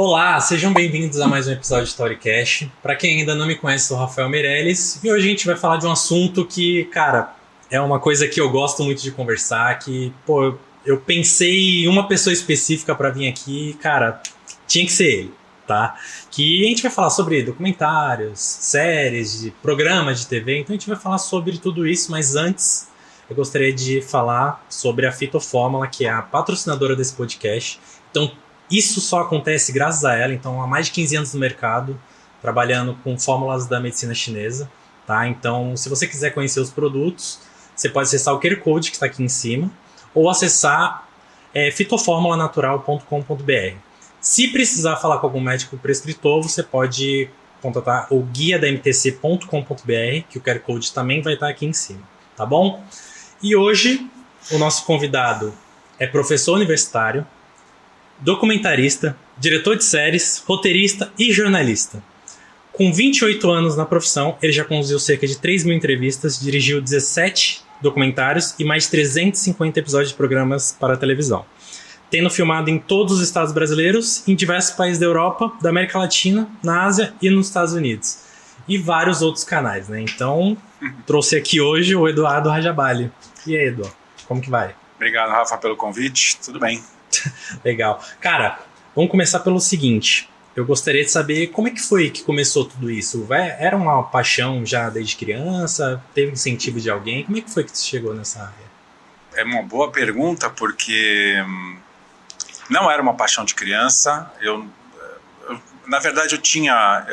Olá, sejam bem-vindos a mais um episódio de Storycast. Para quem ainda não me conhece, sou o Rafael Meirelles e hoje a gente vai falar de um assunto que, cara, é uma coisa que eu gosto muito de conversar, que, eu pensei em uma pessoa específica para vir aqui, cara, tinha que ser ele, tá? Que a gente vai falar sobre documentários, séries, de programas de TV, então a gente vai falar sobre tudo isso, mas antes eu gostaria de falar sobre a Fitofórmula, que é a patrocinadora desse podcast. Então, isso só acontece graças a ela. Então, há mais de 15 anos no mercado, trabalhando com fórmulas da medicina chinesa, tá? Então, se você quiser conhecer os produtos, você pode acessar o QR Code que está aqui em cima, ou acessar fitoformulanatural.com.br. Se precisar falar com algum médico prescritor, você pode contatar o guia da mtc.com.br, que o QR Code também vai estar aqui em cima, tá bom? E hoje, o nosso convidado é professor universitário, documentarista, diretor de séries, roteirista e jornalista. Com 28 anos na profissão, ele já conduziu cerca de 3 mil entrevistas, dirigiu 17 documentários e mais de 350 episódios de programas para a televisão, tendo filmado em todos os estados brasileiros, em diversos países da Europa, da América Latina, na Ásia e nos Estados Unidos. E vários outros canais, né? Então, trouxe aqui hoje o Eduardo Rajabali. E aí, Edu, como que vai? Obrigado, Rafa, pelo convite. Tudo bem. Legal. Cara, vamos começar pelo seguinte. Eu gostaria de saber como é que foi que começou tudo isso. Era uma paixão já desde criança? Teve incentivo de alguém? Como é que foi que você chegou nessa área? É uma boa pergunta, porque não era uma paixão de criança. Na verdade, eu tinha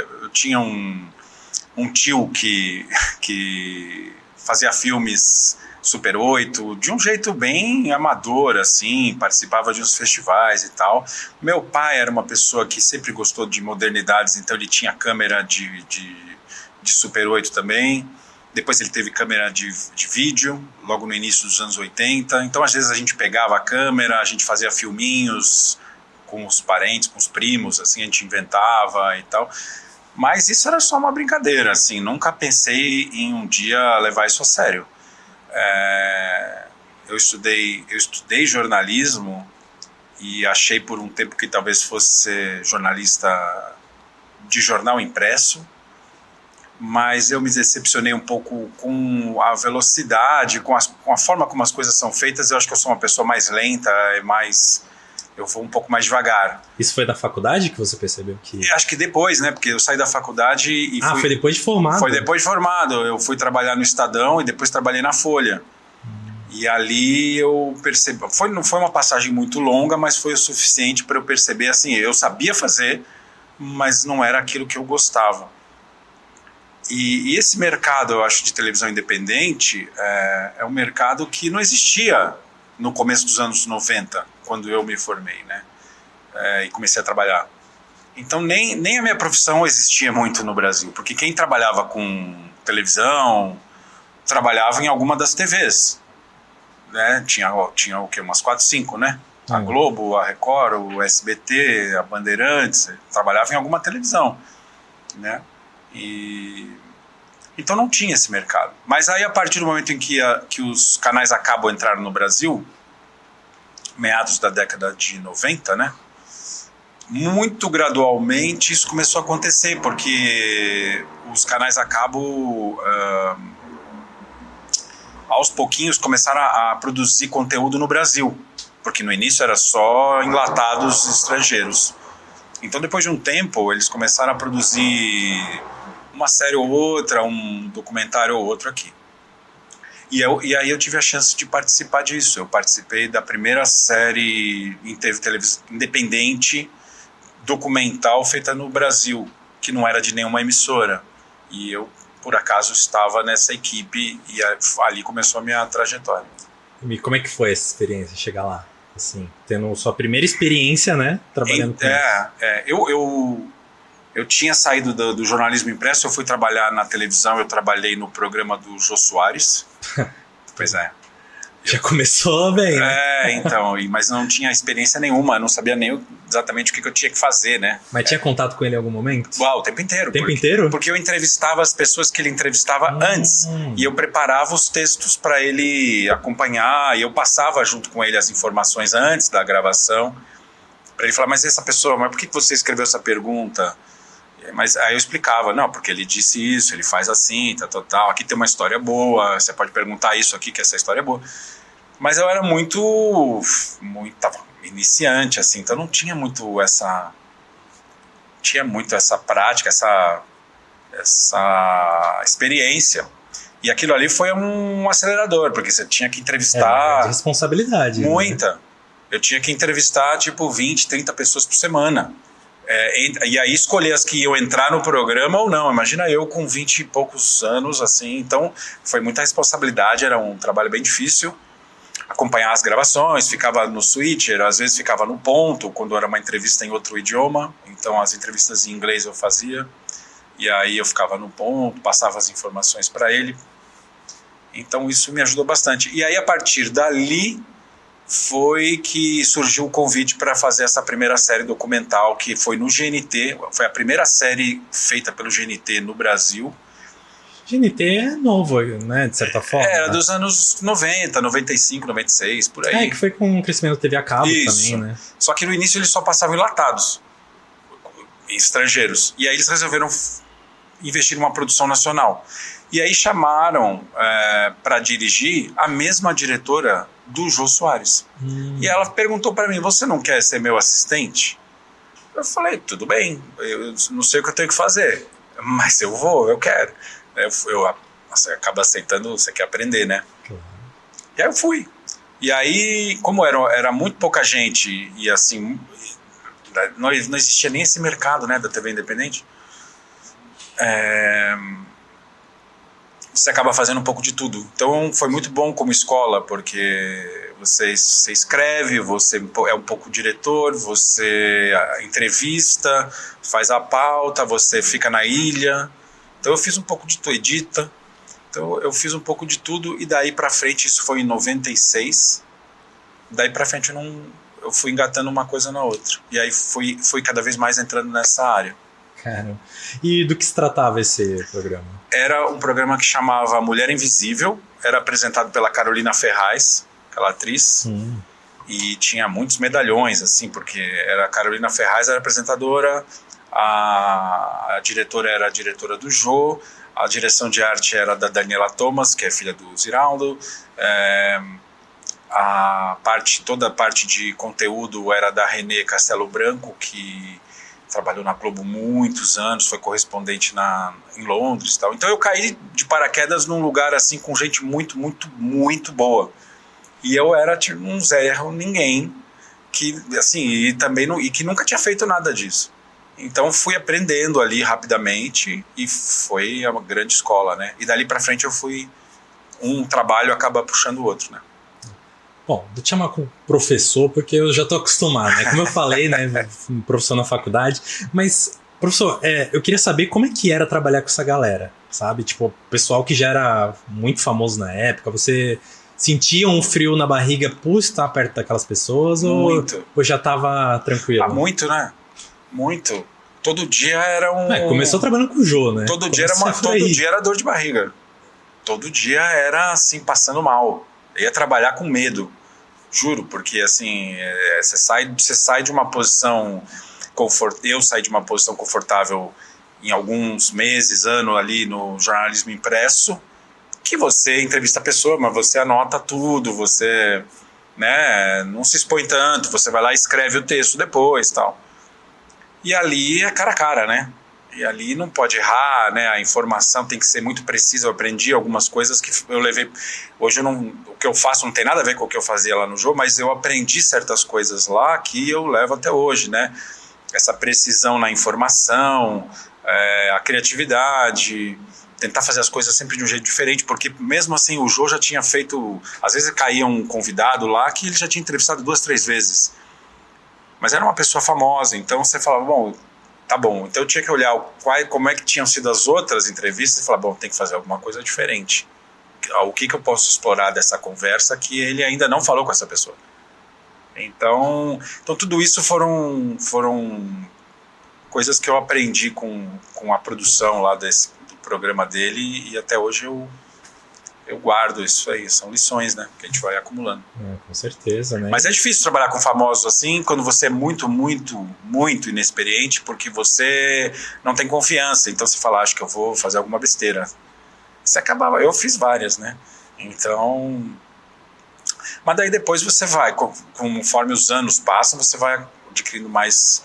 um tio que fazia filmes Super 8, de um jeito bem amador, assim, participava de uns festivais e tal. Meu pai era uma pessoa que sempre gostou de modernidades, então ele tinha câmera de Super 8 também. Depois ele teve câmera de vídeo, logo no início dos anos 80. Então, às vezes, a gente pegava a câmera, a gente fazia filminhos com os parentes, com os primos, assim, a gente inventava e tal. Mas isso era só uma brincadeira, assim, nunca pensei em um dia levar isso a sério. Eu estudei jornalismo e achei por um tempo que talvez fosse ser jornalista de jornal impresso, mas eu me decepcionei um pouco com a velocidade, com a forma como as coisas são feitas. Eu acho que eu sou uma pessoa mais lenta, eu vou um pouco mais devagar. Isso foi da faculdade que você percebeu que... Acho que depois, né? Porque eu saí da faculdade e foi depois de formado? Foi depois de formado. Eu fui trabalhar no Estadão e depois trabalhei na Folha. E ali eu percebi... Não foi uma passagem muito longa, mas foi o suficiente para eu perceber, assim, eu sabia fazer, mas não era aquilo que eu gostava. E esse mercado, eu acho, de televisão independente é um mercado que não existia no começo dos anos 90, quando eu me formei, né? E comecei a trabalhar. Então, nem a minha profissão existia muito no Brasil, porque quem trabalhava com televisão trabalhava em alguma das TVs, né? Tinha o quê? Umas 4, 5, né? A Globo, a Record, o SBT, a Bandeirantes, trabalhava em alguma televisão, né? Então não tinha esse mercado. Mas aí, a partir do momento em que os canais a cabo entraram no Brasil, meados da década de 90, né? Muito gradualmente isso começou a acontecer, porque os canais a cabo, aos pouquinhos, começaram a produzir conteúdo no Brasil, porque no início era só enlatados estrangeiros. Então, depois de um tempo, eles começaram a produzir uma série ou outra, um documentário ou outro aqui. E aí eu tive a chance de participar disso. Eu participei da primeira série independente documental feita no Brasil, que não era de nenhuma emissora. E eu, por acaso, estava nessa equipe e ali começou a minha trajetória. E como é que foi essa experiência, chegar lá? Assim, tendo sua primeira experiência, né? Trabalhando com isso. Eu tinha saído do jornalismo impresso, eu fui trabalhar na televisão, eu trabalhei no programa do Jô Soares. Pois é. Já começou bem, né? Então, mas não tinha experiência nenhuma, não sabia nem exatamente o que eu tinha que fazer, né? Mas tinha contato com ele em algum momento? O tempo inteiro. Inteiro? Porque eu entrevistava as pessoas que ele entrevistava antes, e eu preparava os textos para ele acompanhar, e eu passava junto com ele as informações antes da gravação. Para ele falar, mas essa pessoa, mas por que você escreveu essa pergunta? Mas aí eu explicava, não, porque ele disse isso, ele faz assim, tal, aqui tem uma história boa, você pode perguntar isso aqui, que essa história é boa. Mas eu era muito iniciante, assim, então não tinha muito essa prática, essa experiência. E aquilo ali foi um acelerador, porque você tinha que entrevistar... de responsabilidade. Muita. Né? Eu tinha que entrevistar, 20, 30 pessoas por semana. E aí escolher as que iam entrar no programa ou não. Imagina eu com 20 e poucos anos, assim. Então, foi muita responsabilidade, era um trabalho bem difícil. Acompanhar as gravações, ficava no switcher, às vezes ficava no ponto, quando era uma entrevista em outro idioma. Então, as entrevistas em inglês eu fazia. E aí eu ficava no ponto, passava as informações para ele. Então, isso me ajudou bastante. E aí, a partir dali, foi que surgiu o convite para fazer essa primeira série documental, que foi no GNT. Foi a primeira série feita pelo GNT no Brasil. GNT é novo, né, de certa forma. Era dos anos 90, 95, 96, por aí. Que foi com o crescimento da TV a cabo também, né? Só que no início eles só passavam enlatados, estrangeiros. E aí eles resolveram investir numa produção nacional. E aí chamaram para dirigir a mesma diretora do Jô Soares. E ela perguntou para mim, você não quer ser meu assistente? Eu falei, tudo bem, eu não sei o que eu tenho que fazer, mas eu quero. Você acaba aceitando, você quer aprender, né? Claro. E aí eu fui. E aí, como era muito pouca gente, e assim, não existia nem esse mercado, né, da TV independente, você acaba fazendo um pouco de tudo. Então foi muito bom como escola, porque você escreve, você é um pouco diretor, você entrevista, faz a pauta, você fica na ilha. Então eu fiz um pouco de tudo, edita. Então eu fiz um pouco de tudo, e daí pra frente, isso foi em 96, daí pra frente eu fui engatando uma coisa na outra. E aí fui cada vez mais entrando nessa área. Caramba. E do que se tratava esse programa? Era um programa que chamava Mulher Invisível, era apresentado pela Carolina Ferraz, aquela atriz, e tinha muitos medalhões, assim, porque a Carolina Ferraz era apresentadora, a diretora era a diretora do Jô, a direção de arte era da Daniela Thomas, que é filha do Ziraldo, toda a parte de conteúdo era da Renê Castelo Branco, que trabalhou na Globo muitos anos, foi correspondente em Londres e tal. Então eu caí de paraquedas num lugar assim com gente muito, muito, muito boa. E eu era um Zé Ninguém, que assim, e que nunca tinha feito nada disso. Então fui aprendendo ali rapidamente, e foi uma grande escola, né? E dali pra frente um trabalho acaba puxando o outro, né? Bom, vou te chamar como professor, porque eu já tô acostumado, né? Como eu falei, né? Professor na faculdade. Mas, professor, eu queria saber como é que era trabalhar com essa galera, sabe? Tipo, o pessoal que já era muito famoso na época, você sentia um frio na barriga por estar perto daquelas pessoas? Muito. Ou já tava tranquilo? Muito, né? Muito. Todo dia era começou trabalhando com o Jô, né? Todo dia era dor de barriga. Todo dia era, assim, passando mal. Eu ia trabalhar com medo, juro, porque assim, você sai de uma posição eu saí de uma posição confortável em alguns meses, ano ali no jornalismo impresso, que você entrevista a pessoa, mas você anota tudo, você, né, não se expõe tanto, você vai lá e escreve o texto depois, tal. E ali é cara a cara, né? E ali não pode errar, né? A informação tem que ser muito precisa. Eu aprendi algumas coisas que eu levei... Hoje o que eu faço não tem nada a ver com o que eu fazia lá no jogo, mas eu aprendi certas coisas lá que eu levo até hoje, né? Essa precisão na informação, a criatividade, tentar fazer as coisas sempre de um jeito diferente, porque mesmo assim o Jô já tinha feito... Às vezes caía um convidado lá que ele já tinha entrevistado 2, 3 vezes. Mas era uma pessoa famosa, então você falava, bom... Tá bom, então eu tinha que olhar como é que tinham sido as outras entrevistas e falar, bom, tem que fazer alguma coisa diferente. O que eu posso explorar dessa conversa que ele ainda não falou com essa pessoa. Então tudo isso foram coisas que eu aprendi com a produção lá do programa dele, e até hoje eu guardo isso aí, são lições, né, que a gente vai acumulando. Com certeza, né? Mas é difícil trabalhar com famosos assim, quando você é muito, muito, muito inexperiente, porque você não tem confiança, então você fala, acho que eu vou fazer alguma besteira. Você acabava, eu fiz várias, né, então... Mas daí depois você vai, conforme os anos passam, você vai adquirindo mais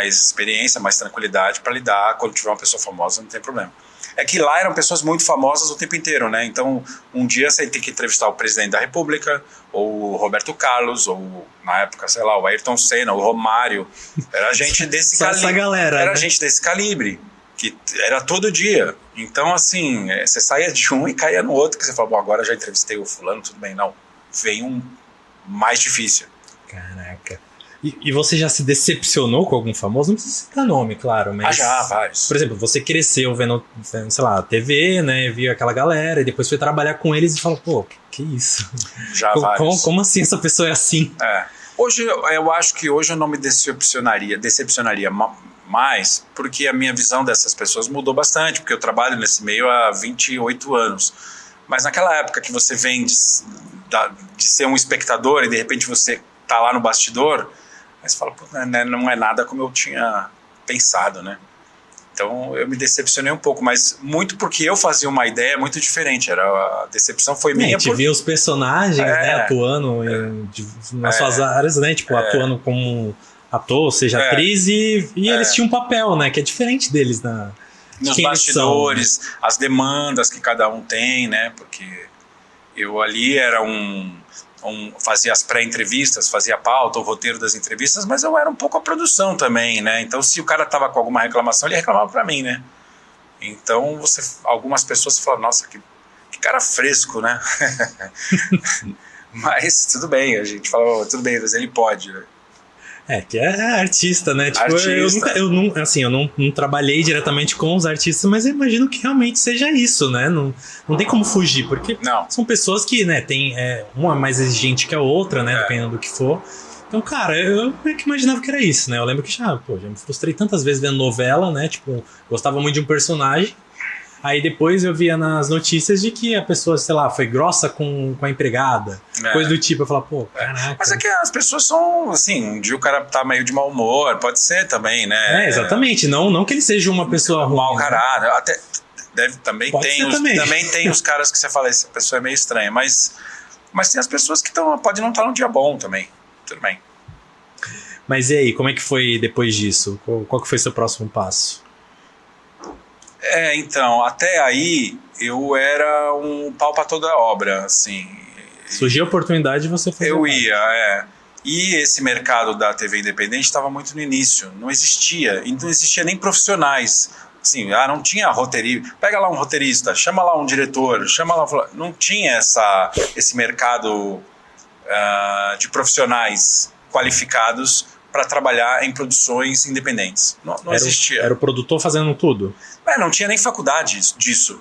experiência, mais tranquilidade para lidar. Quando tiver uma pessoa famosa, não tem problema. É que lá eram pessoas muito famosas o tempo inteiro, né? Então, um dia você tem que entrevistar o presidente da República, ou o Roberto Carlos, ou na época, sei lá, o Ayrton Senna, o Romário. Era gente desse calibre. Essa galera, era né? gente desse calibre, que era todo dia. Então, assim, você saía de um e caía no outro, que você fala, bom, agora já entrevistei o fulano, tudo bem. Não, vem um mais difícil. Caraca. E você já se decepcionou com algum famoso? Não precisa citar nome, claro, mas... Já, vários. Por exemplo, você cresceu vendo, sei lá, TV, né? Viu aquela galera e depois foi trabalhar com eles e falou, pô, que isso? Já vários. Como assim essa pessoa é assim? Hoje, eu acho que hoje eu não me decepcionaria mais, porque a minha visão dessas pessoas mudou bastante, porque eu trabalho nesse meio há 28 anos. Mas naquela época que você vem de ser um espectador e de repente você tá lá no bastidor... Aí você fala, pô, não é nada como eu tinha pensado, né? Então eu me decepcionei um pouco, mas muito porque eu fazia uma ideia muito diferente. A decepção foi minha. A gente via os personagens, né, atuando nas suas áreas, né? Tipo, atuando como ator, ou seja, atriz, e eles tinham um papel, né? Que é diferente deles nos bastidores, são, né? As demandas que cada um tem, né? Porque eu ali era fazia as pré-entrevistas, fazia a pauta, o roteiro das entrevistas, mas eu era um pouco a produção também, né? Então, se o cara tava com alguma reclamação, ele reclamava para mim, né? Então, algumas pessoas falam, nossa, que cara fresco, né? Mas tudo bem, a gente fala, tudo bem, mas ele pode, né? Que é artista, né? Tipo, artista. Eu não trabalhei diretamente com os artistas, mas eu imagino que realmente seja isso, né? Não tem como fugir, porque são pessoas que, né, tem uma mais exigente que a outra, né? Dependendo do que for. Então, cara, eu meio que imaginava que era isso, né? Eu lembro que já me frustrei tantas vezes vendo novela, né? Tipo, gostava muito de um personagem. Aí depois eu via nas notícias de que a pessoa, sei lá, foi grossa com a empregada. Coisa do tipo. Eu falava, pô, caraca. Mas é que as pessoas são, assim, um dia o cara tá meio de mau humor, pode ser também, né? Exatamente. Não que ele seja uma pessoa ruim. Mau caráter. Até também tem os caras que você fala, essa pessoa é meio estranha. Mas tem as pessoas que pode não estar num dia bom também. Tudo bem. Mas e aí, como é que foi depois disso? Qual que foi seu próximo passo? Então, até aí eu era um pau pra toda obra, assim. Surgia a oportunidade de você fazer. Eu ia. E esse mercado da TV independente estava muito no início, não existia, e não existia nem profissionais. Assim, não tinha roteirista, pega lá um roteirista, chama lá um diretor, não tinha esse mercado de profissionais qualificados para trabalhar em produções independentes. Não existia. Era o produtor fazendo tudo? Não tinha nem faculdade disso.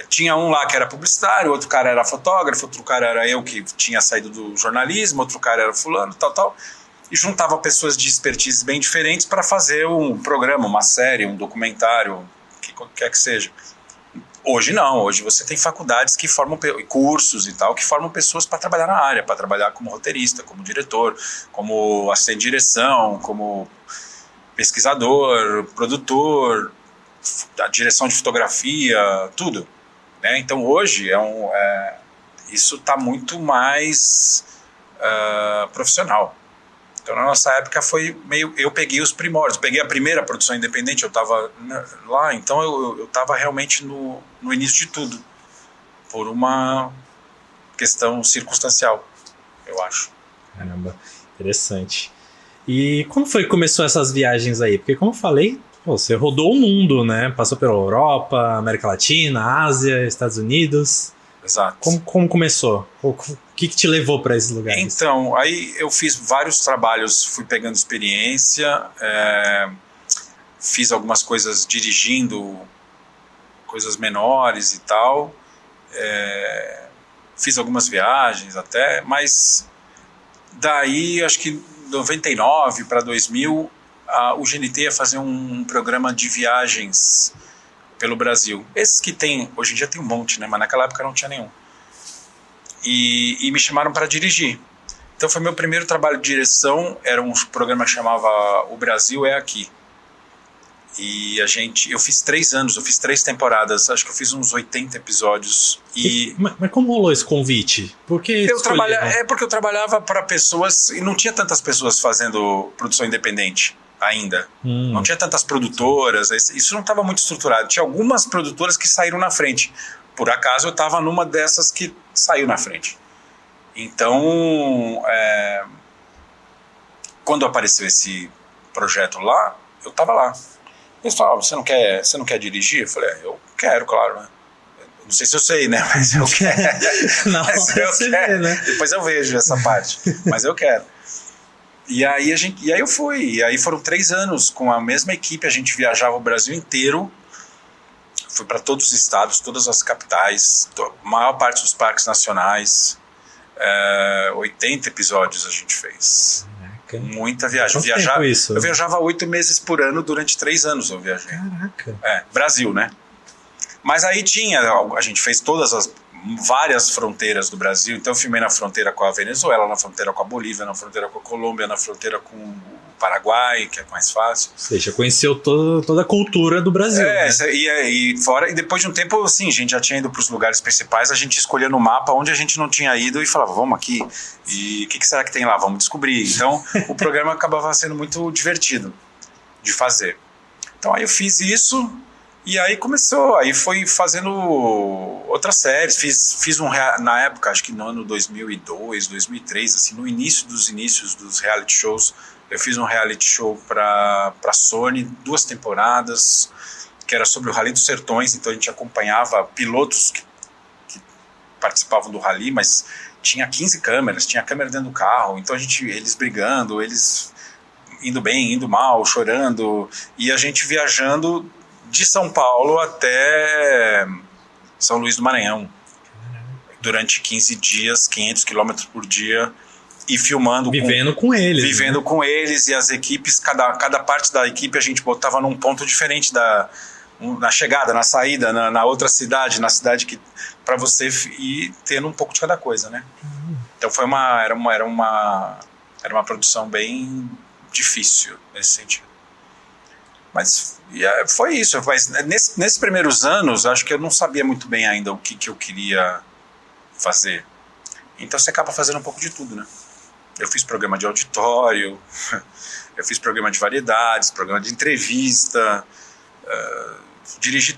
Tinha um lá que era publicitário, outro cara era fotógrafo, outro cara era eu que tinha saído do jornalismo, outro cara era fulano, tal. E juntava pessoas de expertise bem diferentes para fazer um programa, uma série, um documentário, o que quer que seja. Hoje não, hoje você tem faculdades que formam cursos e tal, que formam pessoas para trabalhar na área, para trabalhar como roteirista, como diretor, como assistente de direção, como pesquisador, produtor, a direção de fotografia, tudo, né? Então hoje isso está muito mais profissional. Então na nossa época foi meio, eu peguei os primórdios, peguei a primeira produção independente, eu estava lá, então eu estava realmente no início de tudo, por uma questão circunstancial, eu acho. Caramba, interessante. E como foi que começou essas viagens aí? Porque como eu falei, você rodou o mundo, né? Passou pela Europa, América Latina, Ásia, Estados Unidos. Exato. Como começou? O que te levou para esses lugares? Então, aí eu fiz vários trabalhos, fui pegando experiência, fiz algumas coisas dirigindo, coisas menores e tal, fiz algumas viagens até, mas daí, acho que 99 para 2000, o GNT ia fazer um programa de viagens pelo Brasil. Esses que tem, hoje em dia tem um monte, né? Mas naquela época não tinha nenhum. E me chamaram para dirigir. Então foi meu primeiro trabalho de direção, era um programa que chamava O Brasil é Aqui. E eu fiz 3 anos, eu fiz 3 temporadas, acho que eu fiz uns 80 episódios. Mas como rolou esse convite? Por que porque eu trabalhava para pessoas, e não tinha tantas pessoas fazendo produção independente ainda. Não tinha tantas produtoras, isso não estava muito estruturado. Tinha algumas produtoras que saíram na frente. Por acaso eu estava numa dessas que saiu na frente. Então, quando apareceu esse projeto lá, eu estava lá. Eles falavam, você não quer dirigir? Eu falei, eu quero, claro, né? Não sei se eu sei, né? Mas eu quero. Não, mas eu quero. Né? Depois eu vejo essa parte. Mas eu quero. E aí eu fui. E aí foram 3 anos com a mesma equipe. A gente viajava o Brasil inteiro. Fui para todos os estados, todas as capitais, a maior parte dos parques nacionais. 80 episódios a gente fez. Muita viagem. Eu viajava 8 meses por ano durante 3 anos eu viajei. Caraca. Brasil, né? Mas aí a gente fez várias fronteiras do Brasil. Então eu filmei na fronteira com a Venezuela, na fronteira com a Bolívia, na fronteira com a Colômbia, na fronteira com o Paraguai, que é mais fácil. Ou seja, conheceu toda a cultura do Brasil. Né? E depois de um tempo, assim, a gente já tinha ido para os lugares principais, a gente escolhia no mapa onde a gente não tinha ido e falava, vamos aqui, e o que será que tem lá? Vamos descobrir. Então, o programa acabava sendo muito divertido de fazer. Então, aí eu fiz isso, e aí começou, aí foi fazendo outras séries, fiz na época, acho que no ano 2002, 2003, assim, no início dos reality shows, eu fiz um reality show para Sony, 2 temporadas, que era sobre o Rally dos Sertões, então a gente acompanhava pilotos que participavam do rally, mas tinha 15 câmeras, tinha câmera dentro do carro, então eles brigando, eles indo bem, indo mal, chorando, e a gente viajando de São Paulo até São Luís do Maranhão, durante 15 dias, 500 quilômetros por dia, e filmando vivendo com eles, e as equipes, cada parte da equipe a gente botava num ponto diferente na chegada, na saída, na outra cidade, na cidade que para você ir tendo um pouco de cada coisa, né? Então era uma produção bem difícil nesse sentido. Mas foi isso. Mas nesses primeiros anos, acho que eu não sabia muito bem ainda o que eu queria fazer. Então você acaba fazendo um pouco de tudo, né? Eu fiz programa de auditório, eu fiz programa de variedades, programa de entrevista, dirigi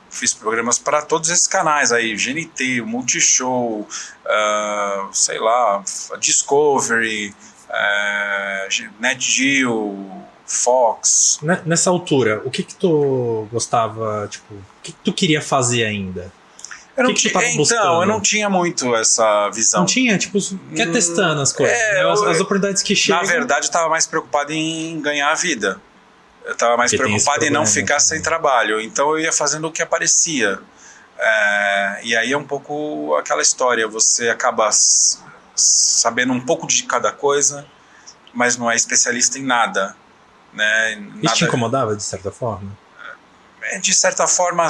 fiz programas para todos esses canais aí, GNT, o Multishow, sei lá, Discovery, NetGeo, Fox. Nessa altura, o que tu gostava, tipo, o que tu queria fazer ainda? Eu não tinha muito essa visão. Não tinha? Tipo, quer testando as coisas, né? As oportunidades que chegam. Na verdade, eu estava mais preocupado em ganhar a vida. Eu estava mais preocupado em não ficar sem trabalho. Então eu ia fazendo o que aparecia. E aí é um pouco aquela história. Você acaba sabendo um pouco de cada coisa, mas não é especialista em nada. Né? Isso te incomodava, de certa forma? De certa forma,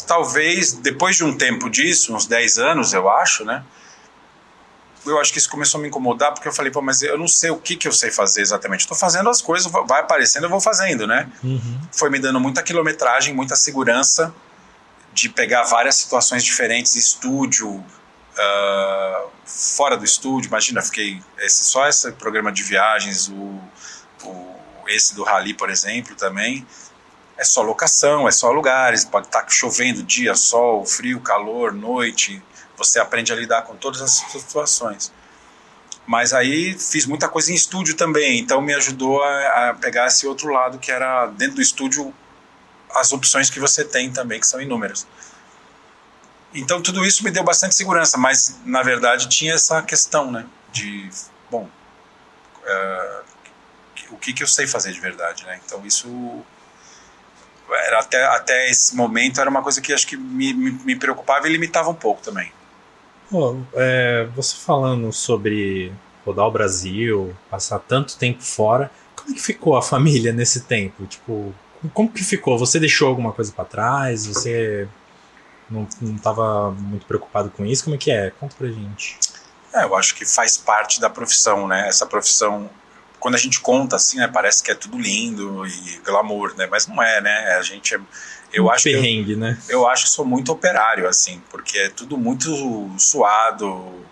talvez, depois de um tempo disso, uns 10 anos, eu acho, né? Eu acho que isso começou a me incomodar, porque eu falei, mas eu não sei o que eu sei fazer exatamente. Estou fazendo as coisas, vai aparecendo, eu vou fazendo, né? Uhum. Foi me dando muita quilometragem, muita segurança de pegar várias situações diferentes, estúdio, fora do estúdio. Imagina, fiquei só esse programa de viagens, esse do Rally, por exemplo, também. É só locação, é só lugares, pode estar chovendo dia, sol, frio, calor, noite, você aprende a lidar com todas as situações. Mas aí fiz muita coisa em estúdio também, então me ajudou a pegar esse outro lado que era dentro do estúdio as opções que você tem também, que são inúmeras. Então tudo isso me deu bastante segurança, mas na verdade tinha essa questão, né, de, o que eu sei fazer de verdade, né? Então isso... Até esse momento era uma coisa que acho que me preocupava e limitava um pouco também. Você falando sobre rodar o Brasil, passar tanto tempo fora, como é que ficou a família nesse tempo? Tipo, Como que ficou? Você deixou alguma coisa pra trás? Você não estava muito preocupado com isso? Como é que é? Conta pra gente. Eu acho que faz parte da profissão, né? Essa profissão, quando a gente conta assim, né, parece que é tudo lindo e glamour, né? Mas não é, né? A gente Perrengue, né? Eu acho que sou muito operário, assim, porque é tudo muito suado,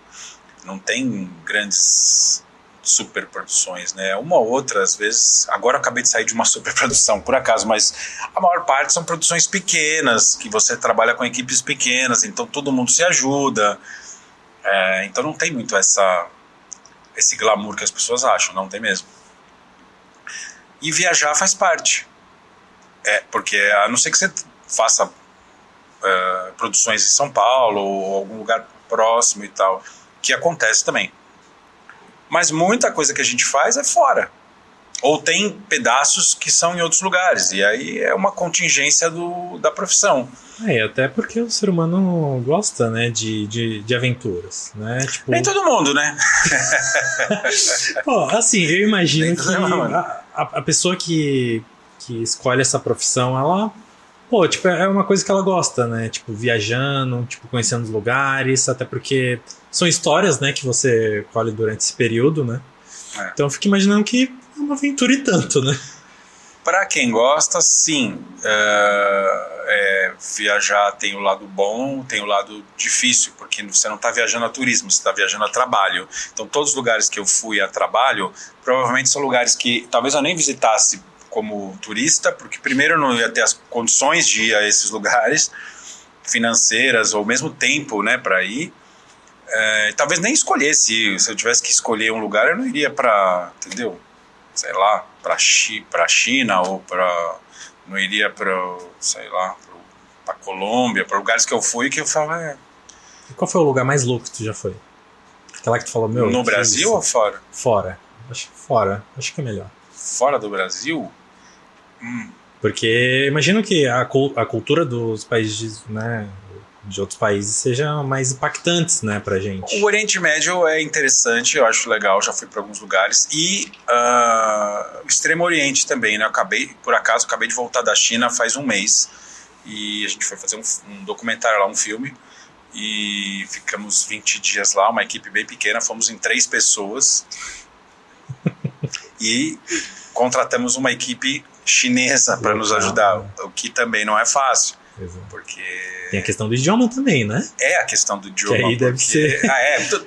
não tem grandes superproduções, né? Uma ou outra, às vezes. Agora eu acabei de sair de uma superprodução, por acaso, mas a maior parte são produções pequenas, que você trabalha com equipes pequenas, então todo mundo se ajuda. Então não tem muito esse glamour que as pessoas acham, não tem mesmo. E viajar faz parte. Porque a não ser que você faça produções em São Paulo ou algum lugar próximo e tal, que acontece também. Mas muita coisa que a gente faz é fora. Ou tem pedaços que são em outros lugares. E aí é uma contingência da profissão. Até porque o ser humano gosta, né, de aventuras, né? Tipo... Nem todo mundo, né? Pô, assim, eu imagino que a pessoa que escolhe essa profissão, ela... Pô, tipo, é uma coisa que ela gosta, né? Tipo, viajando, tipo, conhecendo os lugares, até porque são histórias, né, que você colhe durante esse período, né? Então eu fico imaginando que é uma aventura e tanto, né? Para quem gosta, sim. Viajar tem o lado bom, tem o lado difícil, porque você não está viajando a turismo, você está viajando a trabalho. Então todos os lugares que eu fui a trabalho, provavelmente são lugares que talvez eu nem visitasse como turista, porque primeiro eu não ia ter as condições de ir a esses lugares, financeiras ou mesmo tempo, né, para ir. Talvez nem escolhesse. Se eu tivesse que escolher um lugar, eu não iria para, entendeu? Sei lá, para China ou não iria para, sei lá, para Colômbia, para lugares que eu fui que eu falava. E qual foi o lugar mais louco que tu já foi? Aquela que tu falou, meu... No Brasil ou fora? Fora. Fora. Acho que é melhor. Fora do Brasil? Porque imagino que a cultura dos países, né, de outros países seja mais impactantes, né, pra gente. O Oriente Médio é interessante, eu acho legal, já fui para alguns lugares. E o Extremo Oriente também, né? Por acaso, acabei de voltar da China faz um mês. E a gente foi fazer um documentário lá, um filme. E ficamos 20 dias lá, uma equipe bem pequena, fomos em 3 pessoas. E contratamos uma equipe chinesa para nos ajudar, o que também não é fácil. Exato. Porque... Tem a questão do idioma também, né? É a questão do idioma. Que aí deve ser...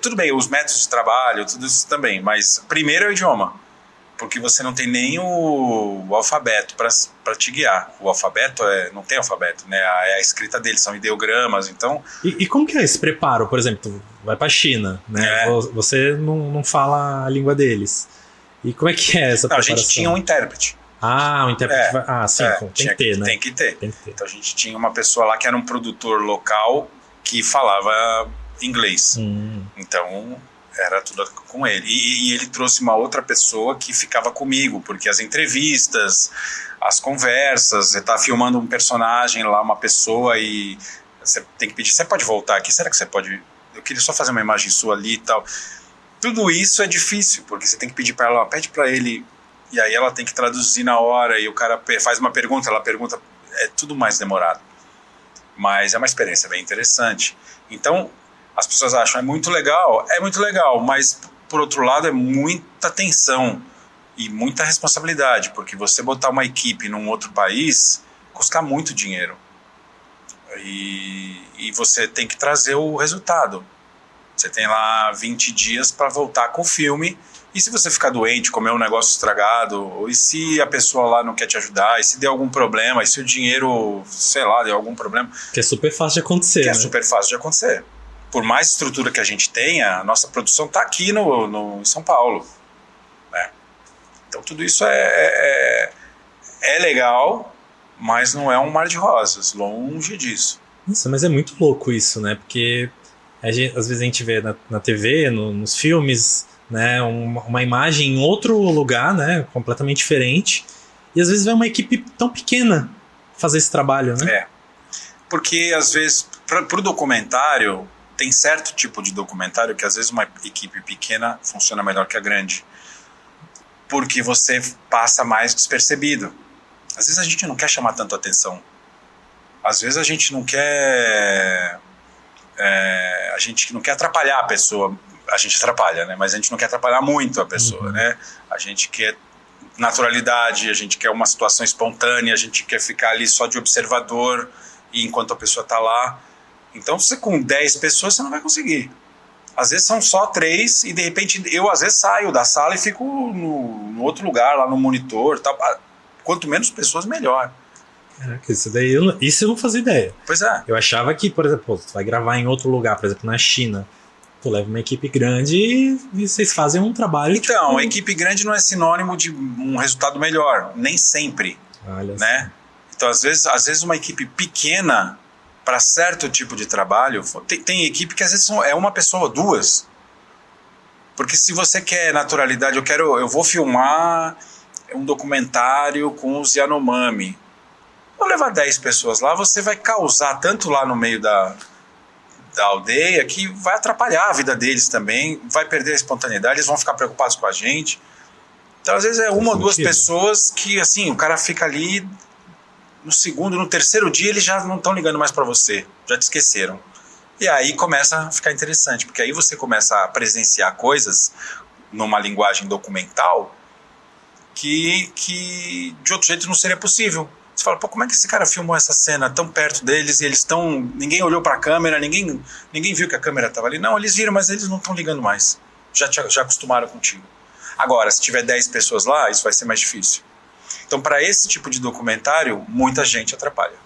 Tudo bem, os métodos de trabalho, tudo isso também, mas primeiro é o idioma, porque você não tem nem o alfabeto para te guiar. O alfabeto não tem alfabeto, né? A escrita deles são ideogramas, então... E como que é esse preparo? Por exemplo, tu vai para a China, né? Você não fala a língua deles. E como é que é essa preparação? A gente tinha um intérprete. O intérprete sim, tem que ter, né? Tem que ter. Então a gente tinha uma pessoa lá que era um produtor local que falava inglês. Então era tudo com ele. E ele trouxe uma outra pessoa que ficava comigo, porque as entrevistas, as conversas, você tá filmando um personagem lá, uma pessoa, e você tem que pedir, você pode voltar aqui? Será que você pode? Eu queria só fazer uma imagem sua ali e tal. Tudo isso é difícil, porque você tem que pedir para ela, pede para ele, e aí ela tem que traduzir na hora, e o cara faz uma pergunta, ela pergunta, é tudo mais demorado. Mas é uma experiência bem interessante. Então, as pessoas acham, é muito legal, mas por outro lado é muita tensão e muita responsabilidade, porque você botar uma equipe num outro país custa muito dinheiro. E você tem que trazer o resultado. Você tem lá 20 dias para voltar com o filme, e se você ficar doente, comer um negócio estragado, e se a pessoa lá não quer te ajudar, e se der algum problema, e se o dinheiro, sei lá, deu algum problema... Que é super fácil de acontecer, é super fácil de acontecer. Por mais estrutura que a gente tenha, a nossa produção está aqui em São Paulo. Né? Então tudo isso é legal, mas não é um mar de rosas, longe disso. Nossa, mas é muito louco isso, né? Porque... às vezes a gente vê na TV, nos filmes, né, uma imagem em outro lugar, né, completamente diferente, e às vezes vê uma equipe tão pequena fazer esse trabalho, né? Porque às vezes, para o documentário, tem certo tipo de documentário que às vezes uma equipe pequena funciona melhor que a grande, porque você passa mais despercebido. Às vezes a gente não quer chamar tanto atenção. Às vezes a gente não quer... a gente não quer atrapalhar a pessoa. A gente atrapalha, né? Mas a gente não quer atrapalhar muito a pessoa, né? A gente quer naturalidade, a gente quer uma situação espontânea, a gente quer ficar ali só de observador e enquanto a pessoa está lá. Então, você com 10 pessoas, você não vai conseguir. Às vezes são só 3 e de repente eu às vezes saio da sala e fico no outro lugar, lá no monitor, tal. Quanto menos pessoas, melhor. Caraca, isso eu não fazia ideia. Pois é. Eu achava que, por exemplo, você vai gravar em outro lugar, por exemplo, na China. Tu leva uma equipe grande e vocês fazem um trabalho... Então, a equipe grande não é sinônimo de um resultado melhor. Nem sempre. Olha, né? Então, às vezes uma equipe pequena, para certo tipo de trabalho... Tem equipe que às vezes é uma pessoa, 2. Porque se você quer naturalidade, eu vou filmar um documentário com os Yanomami. Vou levar 10 pessoas lá, você vai causar tanto lá no meio da aldeia que vai atrapalhar a vida deles também, vai perder a espontaneidade, eles vão ficar preocupados com a gente. Então, às vezes é uma ou 2 pessoas que, assim, o cara fica ali no segundo, no terceiro dia eles já não estão ligando mais para você, já te esqueceram. E aí começa a ficar interessante, porque aí você começa a presenciar coisas numa linguagem documental que de outro jeito não seria possível. Você fala, pô, como é que esse cara filmou essa cena tão perto deles e eles estão... Ninguém olhou para a câmera, ninguém viu que a câmera estava ali. Não, eles viram, mas eles não estão ligando mais. Já acostumaram contigo. Agora, se tiver 10 pessoas lá, isso vai ser mais difícil. Então, para esse tipo de documentário, muita gente atrapalha.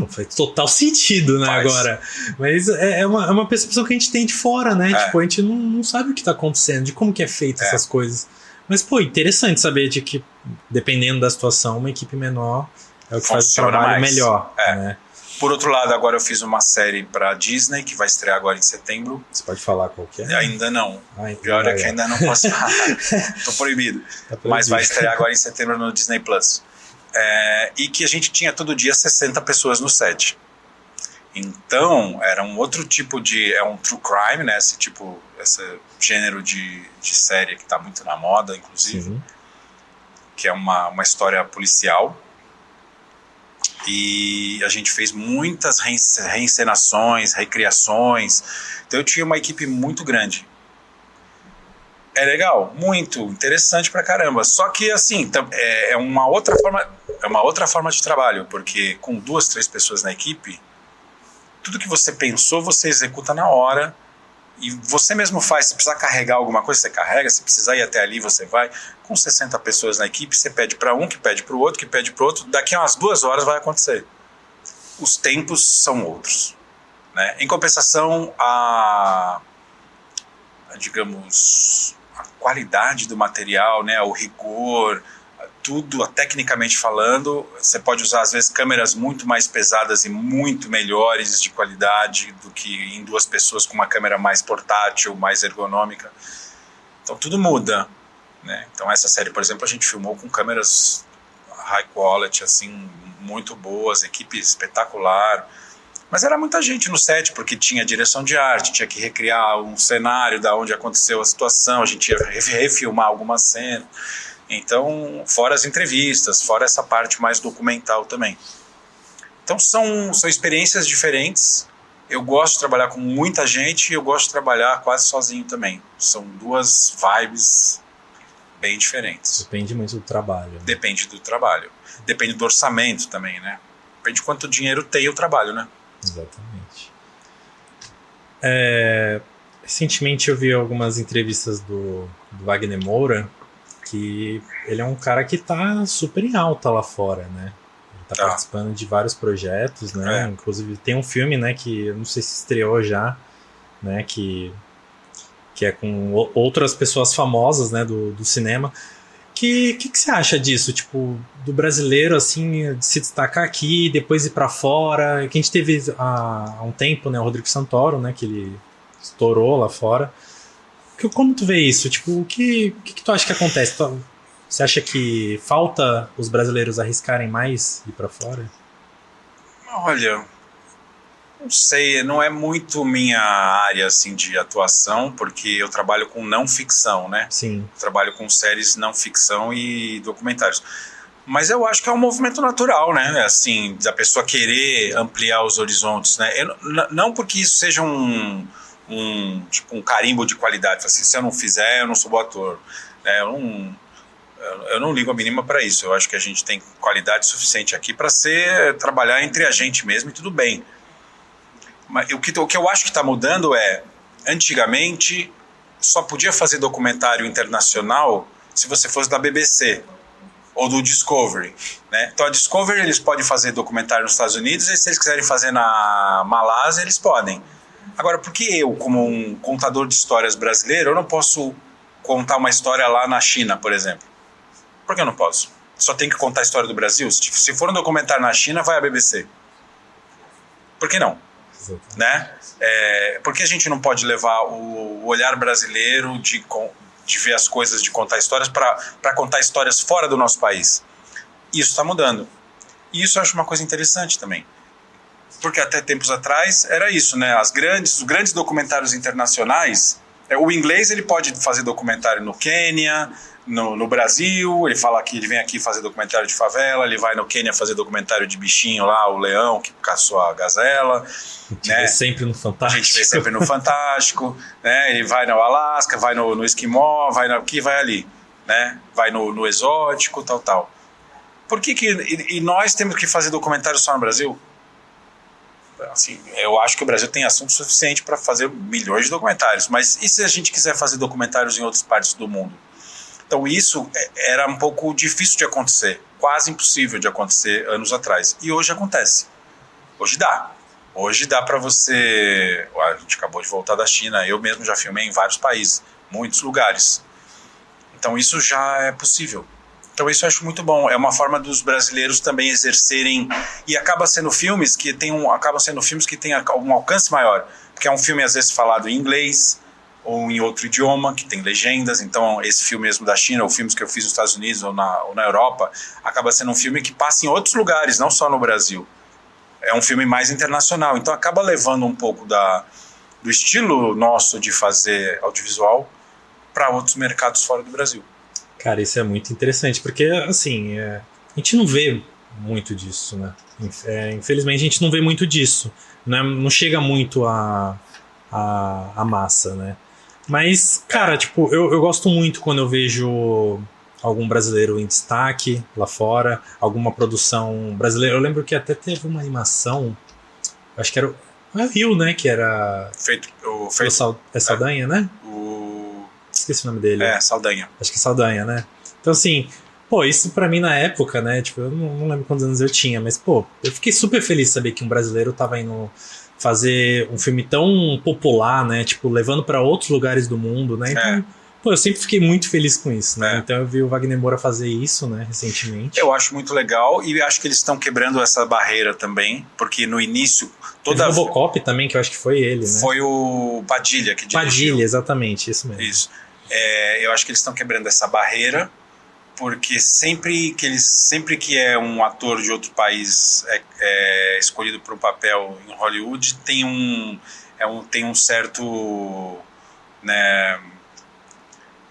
Faz total sentido, né, agora. Mas é uma percepção que a gente tem de fora, né? Tipo, a gente não sabe o que está acontecendo, de como que é feito essas coisas. Mas, pô, interessante saber de que, dependendo da situação, uma equipe menor é o que faz o trabalho melhor. Né? Por outro lado, agora eu fiz uma série pra Disney, que vai estrear agora em setembro. Você pode falar qual que é? Ainda não. Pior é que ainda não posso falar. Tô proibido. Mas vai estrear agora em setembro no Disney Plus. E que a gente tinha todo dia 60 pessoas no set. Então, era um outro tipo de... É um true crime, né? Esse gênero de série que está muito na moda, inclusive. Sim. Que é uma história policial. E a gente fez muitas reencenações, recriações. Então, eu tinha uma equipe muito grande. É legal, muito interessante pra caramba. Só que, assim, é uma outra forma de trabalho, porque com 2, 3 pessoas na equipe, tudo que você pensou, você executa na hora e você mesmo faz. Se precisar carregar alguma coisa, você carrega. Se precisar ir até ali, você vai. Com 60 pessoas na equipe, você pede para um, que pede para o outro, que pede para o outro. Daqui a umas 2 horas vai acontecer. Os tempos são outros, né? Em compensação, digamos, a qualidade do material, né? O rigor, tudo, tecnicamente falando, você pode usar às vezes câmeras muito mais pesadas e muito melhores de qualidade do que em 2 pessoas com uma câmera mais portátil, mais ergonômica. Então tudo muda, né? Então essa série, por exemplo, a gente filmou com câmeras high quality, assim, muito boas, equipe espetacular. Mas era muita gente no set, porque tinha direção de arte, tinha que recriar um cenário da onde aconteceu a situação, a gente ia refilmar alguma cena. Então, fora as entrevistas, fora essa parte mais documental também. Então, são experiências diferentes. Eu gosto de trabalhar com muita gente e eu gosto de trabalhar quase sozinho também. São 2 vibes bem diferentes. Depende muito do trabalho. Né? Depende do trabalho. Depende do orçamento também, né? Depende de quanto dinheiro tem o trabalho, né? Exatamente. Recentemente eu vi algumas entrevistas do Wagner Moura, que ele é um cara que tá super em alta lá fora, né? Ele tá participando de vários projetos, né? Inclusive tem um filme, né, que eu não sei se estreou já, né, que é com outras pessoas famosas, né, do cinema. Que você acha disso, tipo, do brasileiro, assim, de se destacar aqui, depois ir pra fora? Que a gente teve há um tempo, né, o Rodrigo Santoro, né, que ele estourou lá fora. Como tu vê isso? Tipo, o que tu acha que acontece? Você acha que falta os brasileiros arriscarem mais ir pra fora? Olha, não sei, não é muito minha área assim, de atuação, porque eu trabalho com não ficção, né? Sim. Eu trabalho com séries não ficção e documentários. Mas eu acho que é um movimento natural, né? Assim, da pessoa querer ampliar os horizontes, né? Não porque isso seja tipo um carimbo de qualidade. Assim, se eu não fizer, eu não sou bom ator. Né? Eu não ligo a mínima para isso. Eu acho que a gente tem qualidade suficiente aqui para trabalhar entre a gente mesmo e tudo bem. Mas o que eu acho que está mudando é, antigamente, só podia fazer documentário internacional se você fosse da BBC ou do Discovery, né? Então a Discovery, eles podem fazer documentário nos Estados Unidos, e se eles quiserem fazer na Malásia, eles podem. Agora, por que eu, como um contador de histórias brasileiro, eu não posso contar uma história lá na China, por exemplo? Por que eu não posso? Só tem que contar a história do Brasil? Se for um documentário na China, vai à BBC. Por que não? Né? Por que a gente não pode levar o olhar brasileiro de ver as coisas, de contar histórias, para contar histórias fora do nosso país? Isso está mudando. E isso eu acho uma coisa interessante também. Porque até tempos atrás era isso, né? Os grandes documentários internacionais, o inglês ele pode fazer documentário no Quênia, no Brasil, ele fala que ele vem aqui fazer documentário de favela, ele vai no Quênia fazer documentário de bichinho lá, o leão que caçou a gazela. A gente vê sempre no Fantástico. A gente vê sempre no Fantástico, né? Ele vai no Alasca, vai no Esquimó, vai aqui, vai ali, né? Vai no exótico, tal. Por que e nós temos que fazer documentário só no Brasil? Assim, eu acho que o Brasil tem assunto suficiente para fazer milhões de documentários, mas e se a gente quiser fazer documentários em outras partes do mundo? Então isso era um pouco difícil de acontecer, quase impossível de acontecer anos atrás. E hoje acontece. Hoje dá para você... A gente acabou de voltar da China, eu mesmo já filmei em vários países, muitos lugares. Então isso já é possível. Então isso eu acho muito bom. É uma forma dos brasileiros também exercerem... E acabam sendo filmes que têm um alcance maior. Porque é um filme às vezes falado em inglês ou em outro idioma, que tem legendas. Então esse filme mesmo da China, ou filmes que eu fiz nos Estados Unidos ou na Europa, acaba sendo um filme que passa em outros lugares, não só no Brasil. É um filme mais internacional. Então acaba levando um pouco do estilo nosso de fazer audiovisual para outros mercados fora do Brasil. Cara, isso é muito interessante, porque, assim, a gente não vê muito disso, né? Infelizmente, a gente não vê muito disso. Né? Não chega muito a massa, né? Mas, cara, tipo, eu gosto muito quando eu vejo algum brasileiro em destaque lá fora, alguma produção brasileira. Eu lembro que até teve uma animação, acho que era o Rio, né? Que era... Saldanha, né? Esqueci o nome dele. Saldanha. Acho que é Saldanha, né? Então, assim, isso pra mim na época, né? Tipo, eu não lembro quantos anos eu tinha, mas, eu fiquei super feliz de saber que um brasileiro tava indo fazer um filme tão popular, né? Tipo, levando pra outros lugares do mundo, né? Então, eu sempre fiquei muito feliz com isso, né? Então eu vi o Wagner Moura fazer isso, né? Recentemente. Eu acho muito legal e acho que eles estão quebrando essa barreira também, porque no início... Teve o Robocop também, que eu acho que foi ele, né? Foi o Padilha que dirigiu. Padilha, exatamente, isso mesmo. Isso. Eu acho que eles estão quebrando essa barreira, porque sempre que é um ator de outro país é escolhido para um papel em Hollywood, tem um certo, né,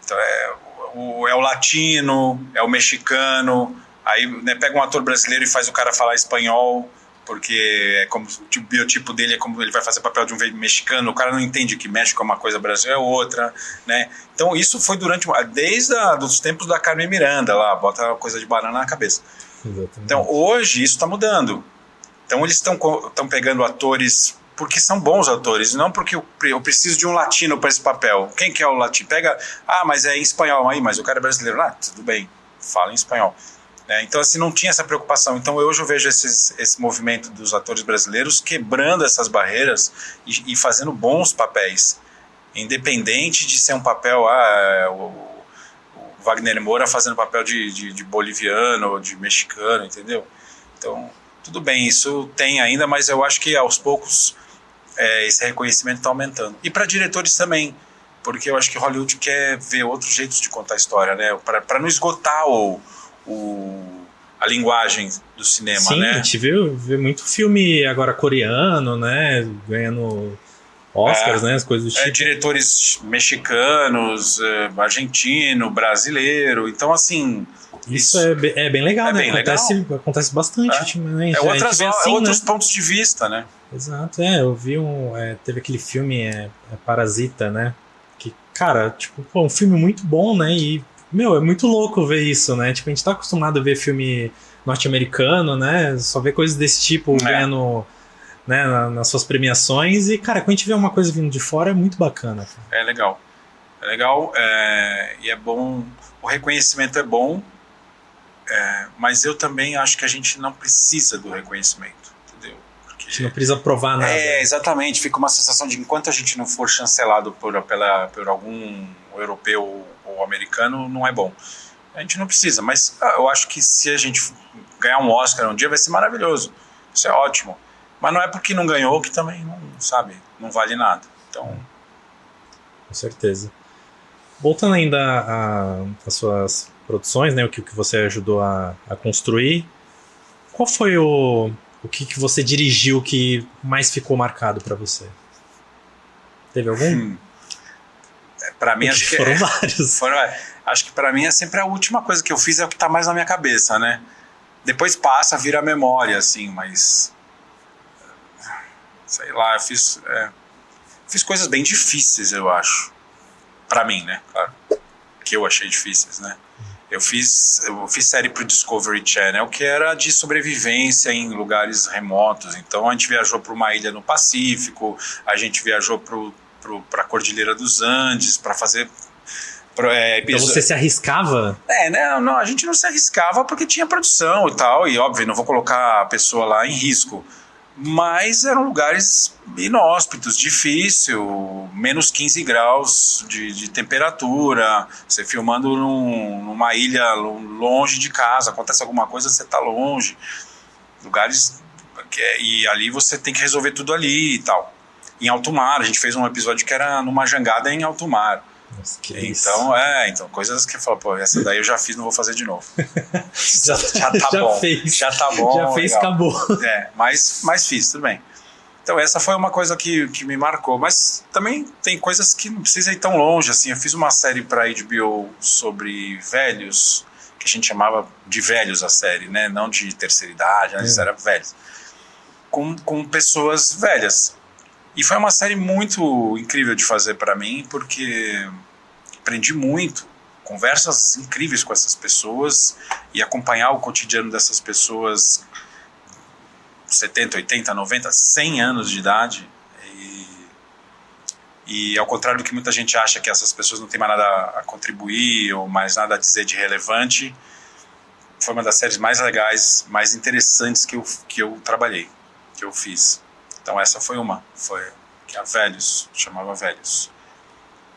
então é o latino, é o mexicano, aí, né, pega um ator brasileiro e faz o cara falar espanhol, porque é como o biotipo dele é como ele vai fazer papel de um mexicano, o cara não entende que México é uma coisa, Brasil é outra, né? Então isso foi desde os tempos da Carmen Miranda lá, bota a coisa de banana na cabeça. Exatamente. Então hoje isso está mudando. Então eles estão pegando atores porque são bons atores, não porque eu preciso de um latino para esse papel. Quem que é o latino? Mas é em espanhol aí, mas o cara é brasileiro. Tudo bem, fala em espanhol. Então, assim, não tinha essa preocupação. Então, hoje eu vejo esse movimento dos atores brasileiros quebrando essas barreiras e fazendo bons papéis. Independente de ser um papel... o Wagner Moura fazendo papel de boliviano ou de mexicano, entendeu? Então, tudo bem, isso tem ainda, mas eu acho que aos poucos esse reconhecimento está aumentando. E para diretores também, porque eu acho que Hollywood quer ver outros jeitos de contar a história, né? Para não esgotar a linguagem do cinema. Sim, né? A gente vê muito filme agora coreano, né? Ganhando Oscars, né? As coisas do tipo. Diretores mexicanos, argentino, brasileiro. Então, assim, Isso é bem legal, né? Bem acontece bastante ultimamente. Outros pontos de vista, né? Exato, eu vi teve aquele filme Parasita, né? Que, cara, tipo, um filme muito bom, né? E, é muito louco ver isso, né? Tipo, a gente tá acostumado a ver filme norte-americano, né? Só ver coisas desse tipo ganhando, né, nas suas premiações. E, cara, quando a gente vê uma coisa vindo de fora, é muito bacana. É legal. E é bom. O reconhecimento é bom, mas eu também acho que a gente não precisa do reconhecimento, entendeu? Porque a gente não precisa provar nada. Exatamente. Fica uma sensação de enquanto a gente não for chancelado por algum europeu ou americano, não é bom. A gente não precisa, mas eu acho que se a gente ganhar um Oscar um dia vai ser maravilhoso. Isso é ótimo. Mas não é porque não ganhou que também não vale nada. Então... Com certeza. Voltando ainda às suas produções, né, o que você ajudou a construir, qual foi o que você dirigiu que mais ficou marcado para você? Teve algum? Para mim, acho que foram vários. Acho que para mim é sempre a última coisa que eu fiz, é o que tá mais na minha cabeça, né? Depois passa, vira memória, assim, mas... Sei lá, eu fiz coisas bem difíceis, eu acho. Pra mim, né? Claro. Que eu achei difíceis, né? Eu fiz série pro Discovery Channel que era de sobrevivência em lugares remotos. Então a gente viajou para uma ilha no Pacífico, a gente viajou pra Cordilheira dos Andes para fazer... Então você se arriscava? Não, a gente não se arriscava porque tinha produção e tal, e óbvio, não vou colocar a pessoa lá em risco. Mas eram lugares inóspitos, difícil, menos 15 graus de temperatura, você filmando numa ilha longe de casa, acontece alguma coisa, você tá longe, lugares, e ali você tem que resolver tudo ali e tal. Em alto mar, a gente fez um episódio que era numa jangada em alto mar. Nossa, então, coisas que eu falo, pô, essa daí eu já fiz, não vou fazer de novo. já tá bom. Já tá bom. Já fez, legal. Acabou. Mas fiz, tudo bem. Então essa foi uma coisa que me marcou, mas também tem coisas que não precisa ir tão longe, assim. Eu fiz uma série pra HBO sobre velhos, que a gente chamava de velhos a série, né? Não de terceira idade, eles eram velhos. Com pessoas velhas. E foi uma série muito incrível de fazer para mim, porque aprendi muito, conversas incríveis com essas pessoas e acompanhar o cotidiano dessas pessoas 70, 80, 90, 100 anos de idade. E ao contrário do que muita gente acha, que essas pessoas não têm mais nada a contribuir ou mais nada a dizer de relevante, foi uma das séries mais legais, mais interessantes que eu trabalhei, que eu fiz. Então essa foi que a Velhos, chamava Velhos.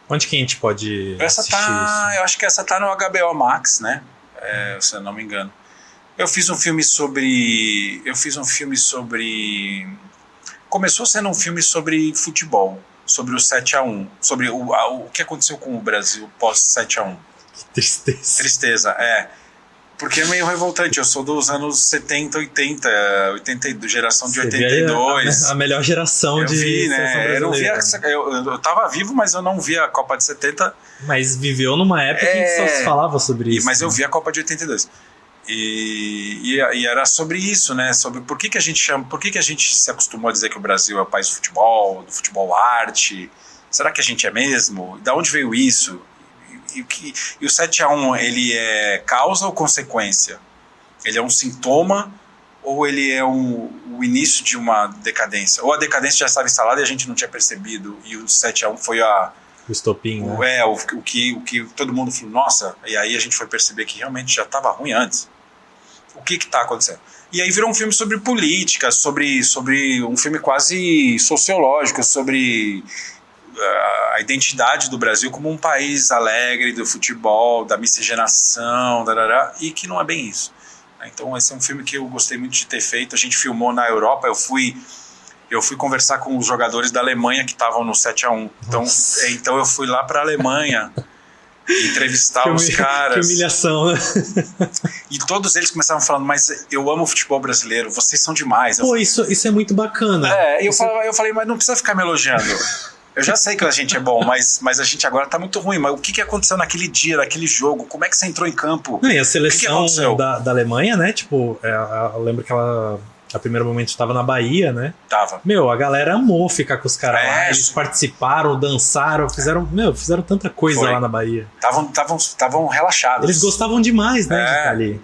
Onde que a gente pode assistir isso? Eu acho que essa tá no HBO Max, né? Se eu não me engano. Eu fiz um filme sobre... Começou sendo um filme sobre futebol, sobre o 7-1, sobre o que aconteceu com o Brasil pós 7-1. Que tristeza. Porque é meio revoltante. Eu sou dos anos 70, 80, geração de 82. A melhor geração de vi, né? Eu tava vivo, mas eu não vi a Copa de 70. Mas viveu numa época que só se falava sobre isso. Mas eu vi a Copa de 82. E era sobre isso, né? Sobre por que a gente se acostumou a dizer que o Brasil é o país do futebol arte. Será que a gente é mesmo? Da onde veio isso? E o 7-1, ele é causa ou consequência? Ele é um sintoma ou ele é o início de uma decadência? Ou a decadência já estava instalada e a gente não tinha percebido, e o 7-1 foi o estopim, né? O que todo mundo falou, nossa, e aí a gente foi perceber que realmente já estava ruim antes. O que está acontecendo? E aí virou um filme sobre política, sobre um filme quase sociológico, sobre... a identidade do Brasil como um país alegre do futebol, da miscigenação, e que não é bem isso. Então esse é um filme que eu gostei muito de ter feito. A gente filmou na Europa, eu fui conversar com os jogadores da Alemanha que estavam no 7-1. Então eu fui lá para a Alemanha entrevistar os caras. Que humilhação, né? E todos eles começaram falando, mas eu amo o futebol brasileiro, vocês são demais. Isso é muito bacana. Eu falei, mas não precisa ficar me elogiando. Eu já sei que a gente é bom, mas a gente agora tá muito ruim. Mas o que aconteceu naquele dia, naquele jogo? Como é que você entrou em campo? Não, e a seleção da Alemanha, né? Tipo, eu lembro que ela, a primeiro momento, estava na Bahia, né? Tava. A galera amou ficar com os caras lá. Eles participaram, dançaram, fizeram tanta coisa lá na Bahia. Estavam relaxados. Eles gostavam demais, né? De estar ali.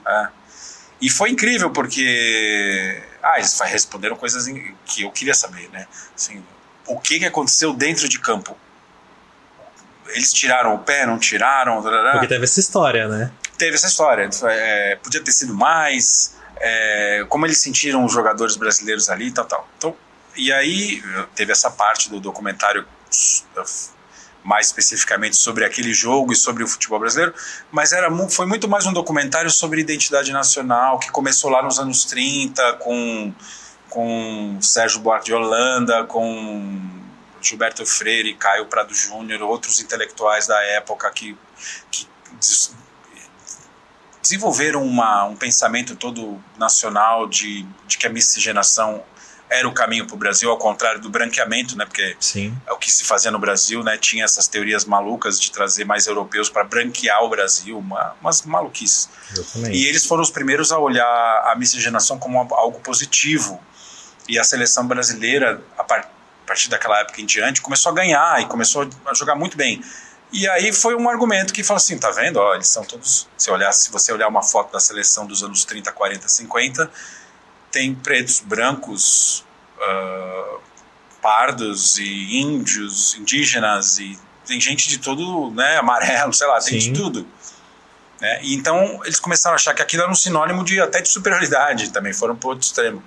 E foi incrível, porque... eles responderam coisas que eu queria saber, né? Assim, o que aconteceu dentro de campo? Eles tiraram o pé, não tiraram? Porque teve essa história, né? Teve essa história. Podia ter sido mais. Como eles sentiram os jogadores brasileiros ali e tal. Então, e aí teve essa parte do documentário mais especificamente sobre aquele jogo e sobre o futebol brasileiro, mas foi muito mais um documentário sobre identidade nacional, que começou lá nos anos 30 com Sérgio Buarque de Holanda, com Gilberto Freire, Caio Prado Júnior, outros intelectuais da época que desenvolveram um pensamento todo nacional de que a miscigenação era o caminho para o Brasil, ao contrário do branqueamento, né? Porque Sim. É o que se fazia no Brasil, né? Tinha essas teorias malucas de trazer mais europeus para branquear o Brasil, umas maluquices. E eles foram os primeiros a olhar a miscigenação como algo positivo. E a seleção brasileira, a partir daquela época em diante, começou a ganhar e começou a jogar muito bem. E aí foi um argumento que falou assim, tá vendo? Eles são todos... Se você olhar uma foto da seleção dos anos 30, 40, 50... tem pretos, brancos, pardos e índios, indígenas, e tem gente de todo, né, amarelo, sei lá, tem de tudo. Né? E então eles começaram a achar que aquilo era um sinônimo até de superioridade, também foram para outro extremo.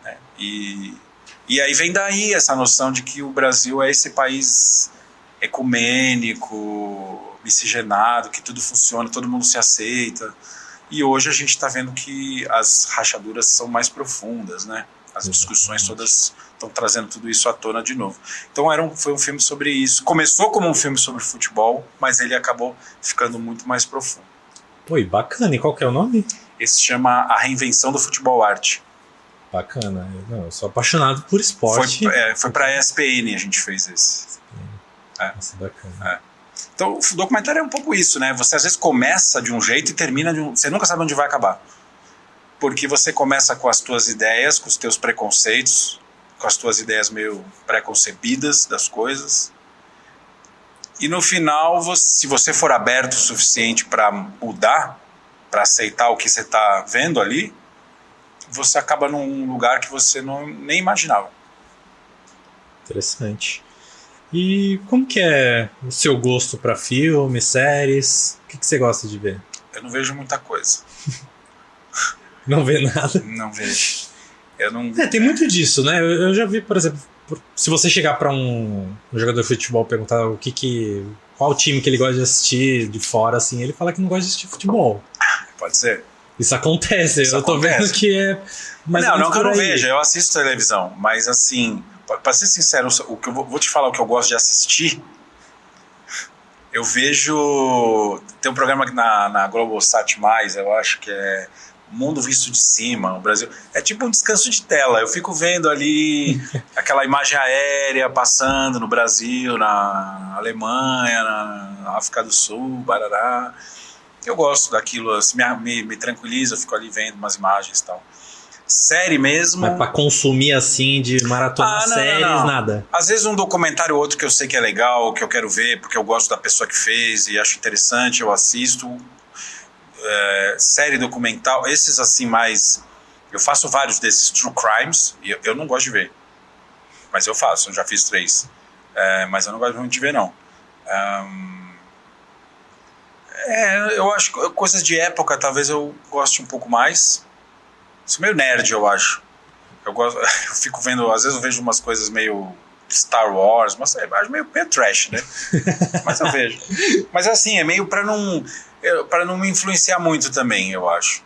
Né? E aí vem daí essa noção de que o Brasil é esse país ecumênico, miscigenado, que tudo funciona, todo mundo se aceita. E hoje a gente está vendo que as rachaduras são mais profundas, né? As discussões todas estão trazendo tudo isso à tona de novo. Então foi um filme sobre isso. Começou como um filme sobre futebol, mas ele acabou ficando muito mais profundo. Oi, bacana. E qual que é o nome? Esse se chama A Reinvenção do Futebol Arte. Bacana. Eu sou apaixonado por esporte. Foi para a ESPN a gente fez esse. Nossa, bacana. Então, o documentário é um pouco isso, né? Você às vezes começa de um jeito e termina de um... Você nunca sabe onde vai acabar. Porque você começa com as tuas ideias, com os teus preconceitos, com as tuas ideias meio preconcebidas das coisas. E no final, se você for aberto o suficiente para mudar, para aceitar o que você está vendo ali, você acaba num lugar que você nem imaginava. Interessante. E como que é o seu gosto para filmes, séries? O que você gosta de ver? Eu não vejo muita coisa. Não vê nada? Não vejo. Eu não... tem muito disso, né? Eu já vi, por exemplo, se você chegar para um jogador de futebol e perguntar qual time que ele gosta de assistir de fora, assim, ele fala que não gosta de assistir futebol. Pode ser. Isso acontece. Eu tô vendo que é... Não que eu não veja. Eu assisto televisão, mas assim... Para ser sincero, vou te falar o que eu gosto de assistir. Eu vejo... Tem um programa na Globosat+, eu acho que é Mundo Visto de Cima, o Brasil. É tipo um descanso de tela. Eu fico vendo ali aquela imagem aérea passando no Brasil, na Alemanha, na África do Sul, barará. Eu gosto daquilo, assim, me tranquiliza, eu fico ali vendo umas imagens e tal. Série mesmo... Mas pra consumir assim, de maratonar séries, não. Nada? Às vezes um documentário ou outro que eu sei que é legal, que eu quero ver, porque eu gosto da pessoa que fez e acho interessante, eu assisto. Série documental, esses assim mais... Eu faço vários desses true crimes, e eu não gosto de ver. Mas eu faço, eu já fiz 3. Mas eu não gosto muito de ver, não. Eu acho que coisas de época talvez eu goste um pouco mais. Sou meio nerd, eu acho. Eu fico vendo, às vezes eu vejo umas coisas meio Star Wars, mas eu acho meio trash, né? Mas eu vejo. Mas assim, é meio pra não me influenciar muito também, eu acho.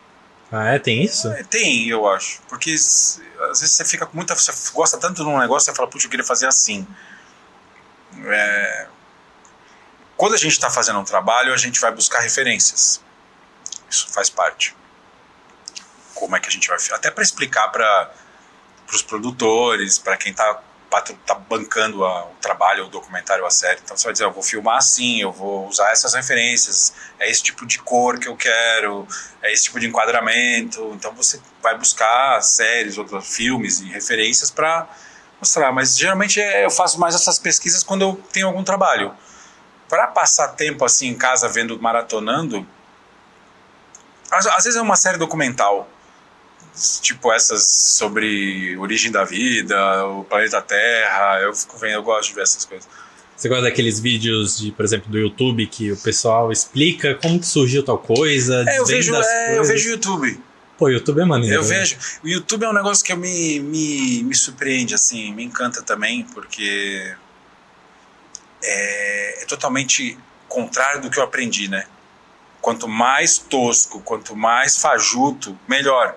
Tem isso? Tem, eu acho. Porque às vezes você fica com muita... Você gosta tanto de um negócio, você fala, puxa, eu queria fazer assim. Quando a gente está fazendo um trabalho, a gente vai buscar referências. Isso faz parte. Como é que a gente vai... Até para explicar para os produtores, para quem está tá bancando o trabalho, o documentário, a série. Então você vai dizer, eu vou filmar assim, eu vou usar essas referências, é esse tipo de cor que eu quero, é esse tipo de enquadramento. Então você vai buscar séries, outros filmes e referências para mostrar. Mas geralmente eu faço mais essas pesquisas quando eu tenho algum trabalho. Para passar tempo assim em casa vendo, maratonando, às vezes é uma série documental, tipo essas sobre origem da vida, o planeta Terra, eu fico vendo, eu gosto de ver essas coisas. Você gosta daqueles vídeos, por exemplo, do YouTube, que o pessoal explica como que surgiu tal coisa? Eu vejo o YouTube. Pô, o YouTube é maneiro. Eu vejo. O YouTube é um negócio que me surpreende, assim, me encanta também, porque é totalmente contrário do que eu aprendi, né? Quanto mais tosco, quanto mais fajuto, melhor.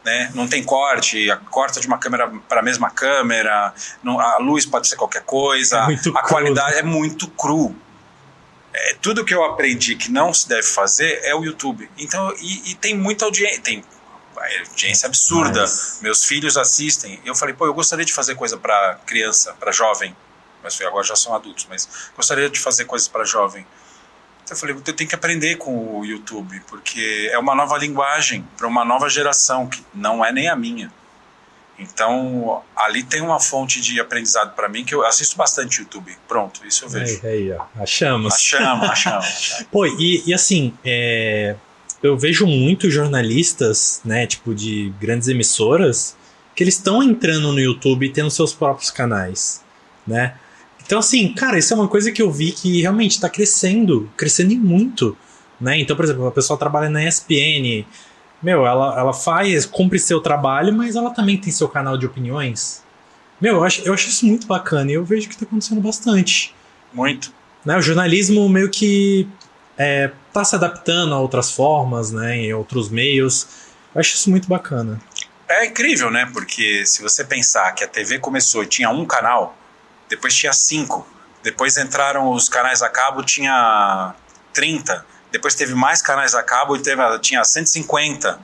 Né? Não tem corte, corta de uma câmera para a mesma câmera, a luz pode ser qualquer coisa, a qualidade é muito cru. Tudo que eu aprendi que não se deve fazer é o YouTube. Então, e tem muita audiência, tem audiência absurda. Meus filhos assistem. Eu falei, eu gostaria de fazer coisa para criança, para jovem. Mas agora já são adultos, mas gostaria de fazer coisas para jovem. Então eu falei, eu tenho que aprender com o YouTube, porque é uma nova linguagem para uma nova geração, que não é nem a minha. Então, ali tem uma fonte de aprendizado para mim, que eu assisto bastante YouTube. Pronto, isso eu vejo. Aí, ó, achamos. Pô, e assim, eu vejo muitos jornalistas, né, tipo de grandes emissoras, que eles estão entrando no YouTube e tendo seus próprios canais, né? Então, assim, cara, isso é uma coisa que eu vi que realmente está crescendo e muito, né? Então, por exemplo, a pessoa trabalha na ESPN, ela cumpre seu trabalho, mas ela também tem seu canal de opiniões. Eu acho isso muito bacana e eu vejo que está acontecendo bastante. Muito. Né? O jornalismo meio que tá se adaptando a outras formas, né? Em outros meios. Eu acho isso muito bacana. É incrível, né? Porque se você pensar que a TV começou e tinha um canal, depois tinha 5, depois entraram os canais a cabo, tinha 30, depois teve mais canais a cabo e tinha 150,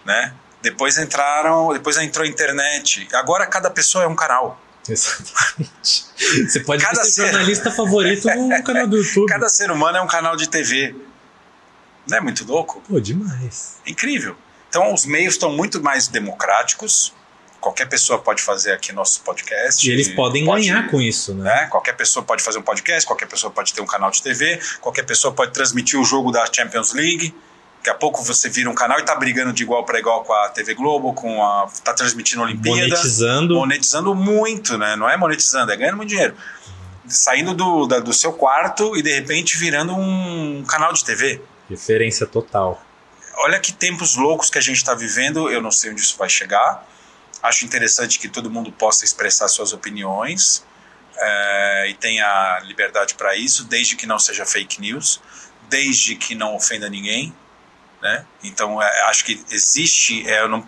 né? Depois entrou a internet, agora cada pessoa é um canal. Exatamente. Você pode ser jornalista favorito no canal do YouTube. Cada ser humano é um canal de TV. Não é muito louco? Pô, demais. Incrível. Então os meios estão muito mais democráticos. Qualquer pessoa pode fazer aqui nosso podcast. E eles podem ganhar com isso, né? Qualquer pessoa pode fazer um podcast, qualquer pessoa pode ter um canal de TV, qualquer pessoa pode transmitir o jogo da Champions League. Daqui a pouco você vira um canal e tá brigando de igual para igual com a TV Globo, tá transmitindo a Olimpíada. Monetizando muito, né? Não é monetizando, é ganhando muito dinheiro. Saindo do seu quarto e de repente virando um canal de TV. Referência total. Olha que tempos loucos que a gente está vivendo, eu não sei onde isso vai chegar. Acho interessante que todo mundo possa expressar suas opiniões e tenha liberdade para isso, desde que não seja fake news, desde que não ofenda ninguém, né? Então, acho que existe,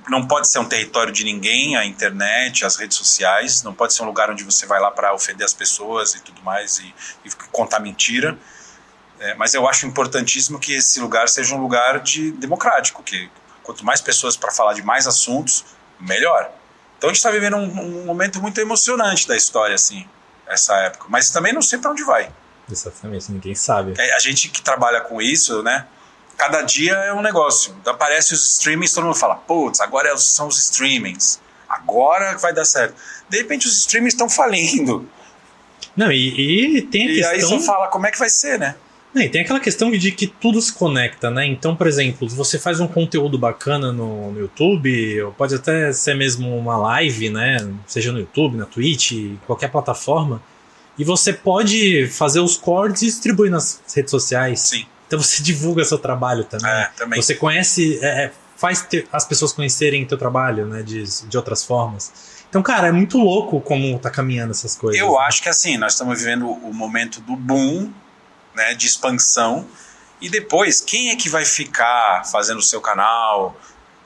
não pode ser um território de ninguém, a internet, as redes sociais, não pode ser um lugar onde você vai lá para ofender as pessoas e tudo mais e contar mentira. Mas eu acho importantíssimo que esse lugar seja um lugar democrático, que quanto mais pessoas para falar de mais assuntos, melhor. Então a gente está vivendo um momento muito emocionante da história, assim, essa época. Mas também não sei para onde vai. Exatamente, ninguém sabe. A gente que trabalha com isso, né? Cada dia é um negócio. Aparece os streamings, todo mundo fala, putz, agora são os streamings. Agora vai dar certo. De repente os streamings estão falindo. Não, e tem a questão... E aí você fala, como é que vai ser, né? E tem aquela questão de que tudo se conecta, né? Então, por exemplo, se você faz um conteúdo bacana no YouTube, ou pode até ser mesmo uma live, né? Seja no YouTube, na Twitch, qualquer plataforma, e você pode fazer os cortes e distribuir nas redes sociais. Sim. Então você divulga seu trabalho também. Também. Você conhece, faz as pessoas conhecerem teu trabalho, né? De outras formas. Então, cara, é muito louco como tá caminhando essas coisas. Eu acho que assim, nós estamos vivendo o momento do boom, né, de expansão, e depois quem é que vai ficar fazendo o seu canal?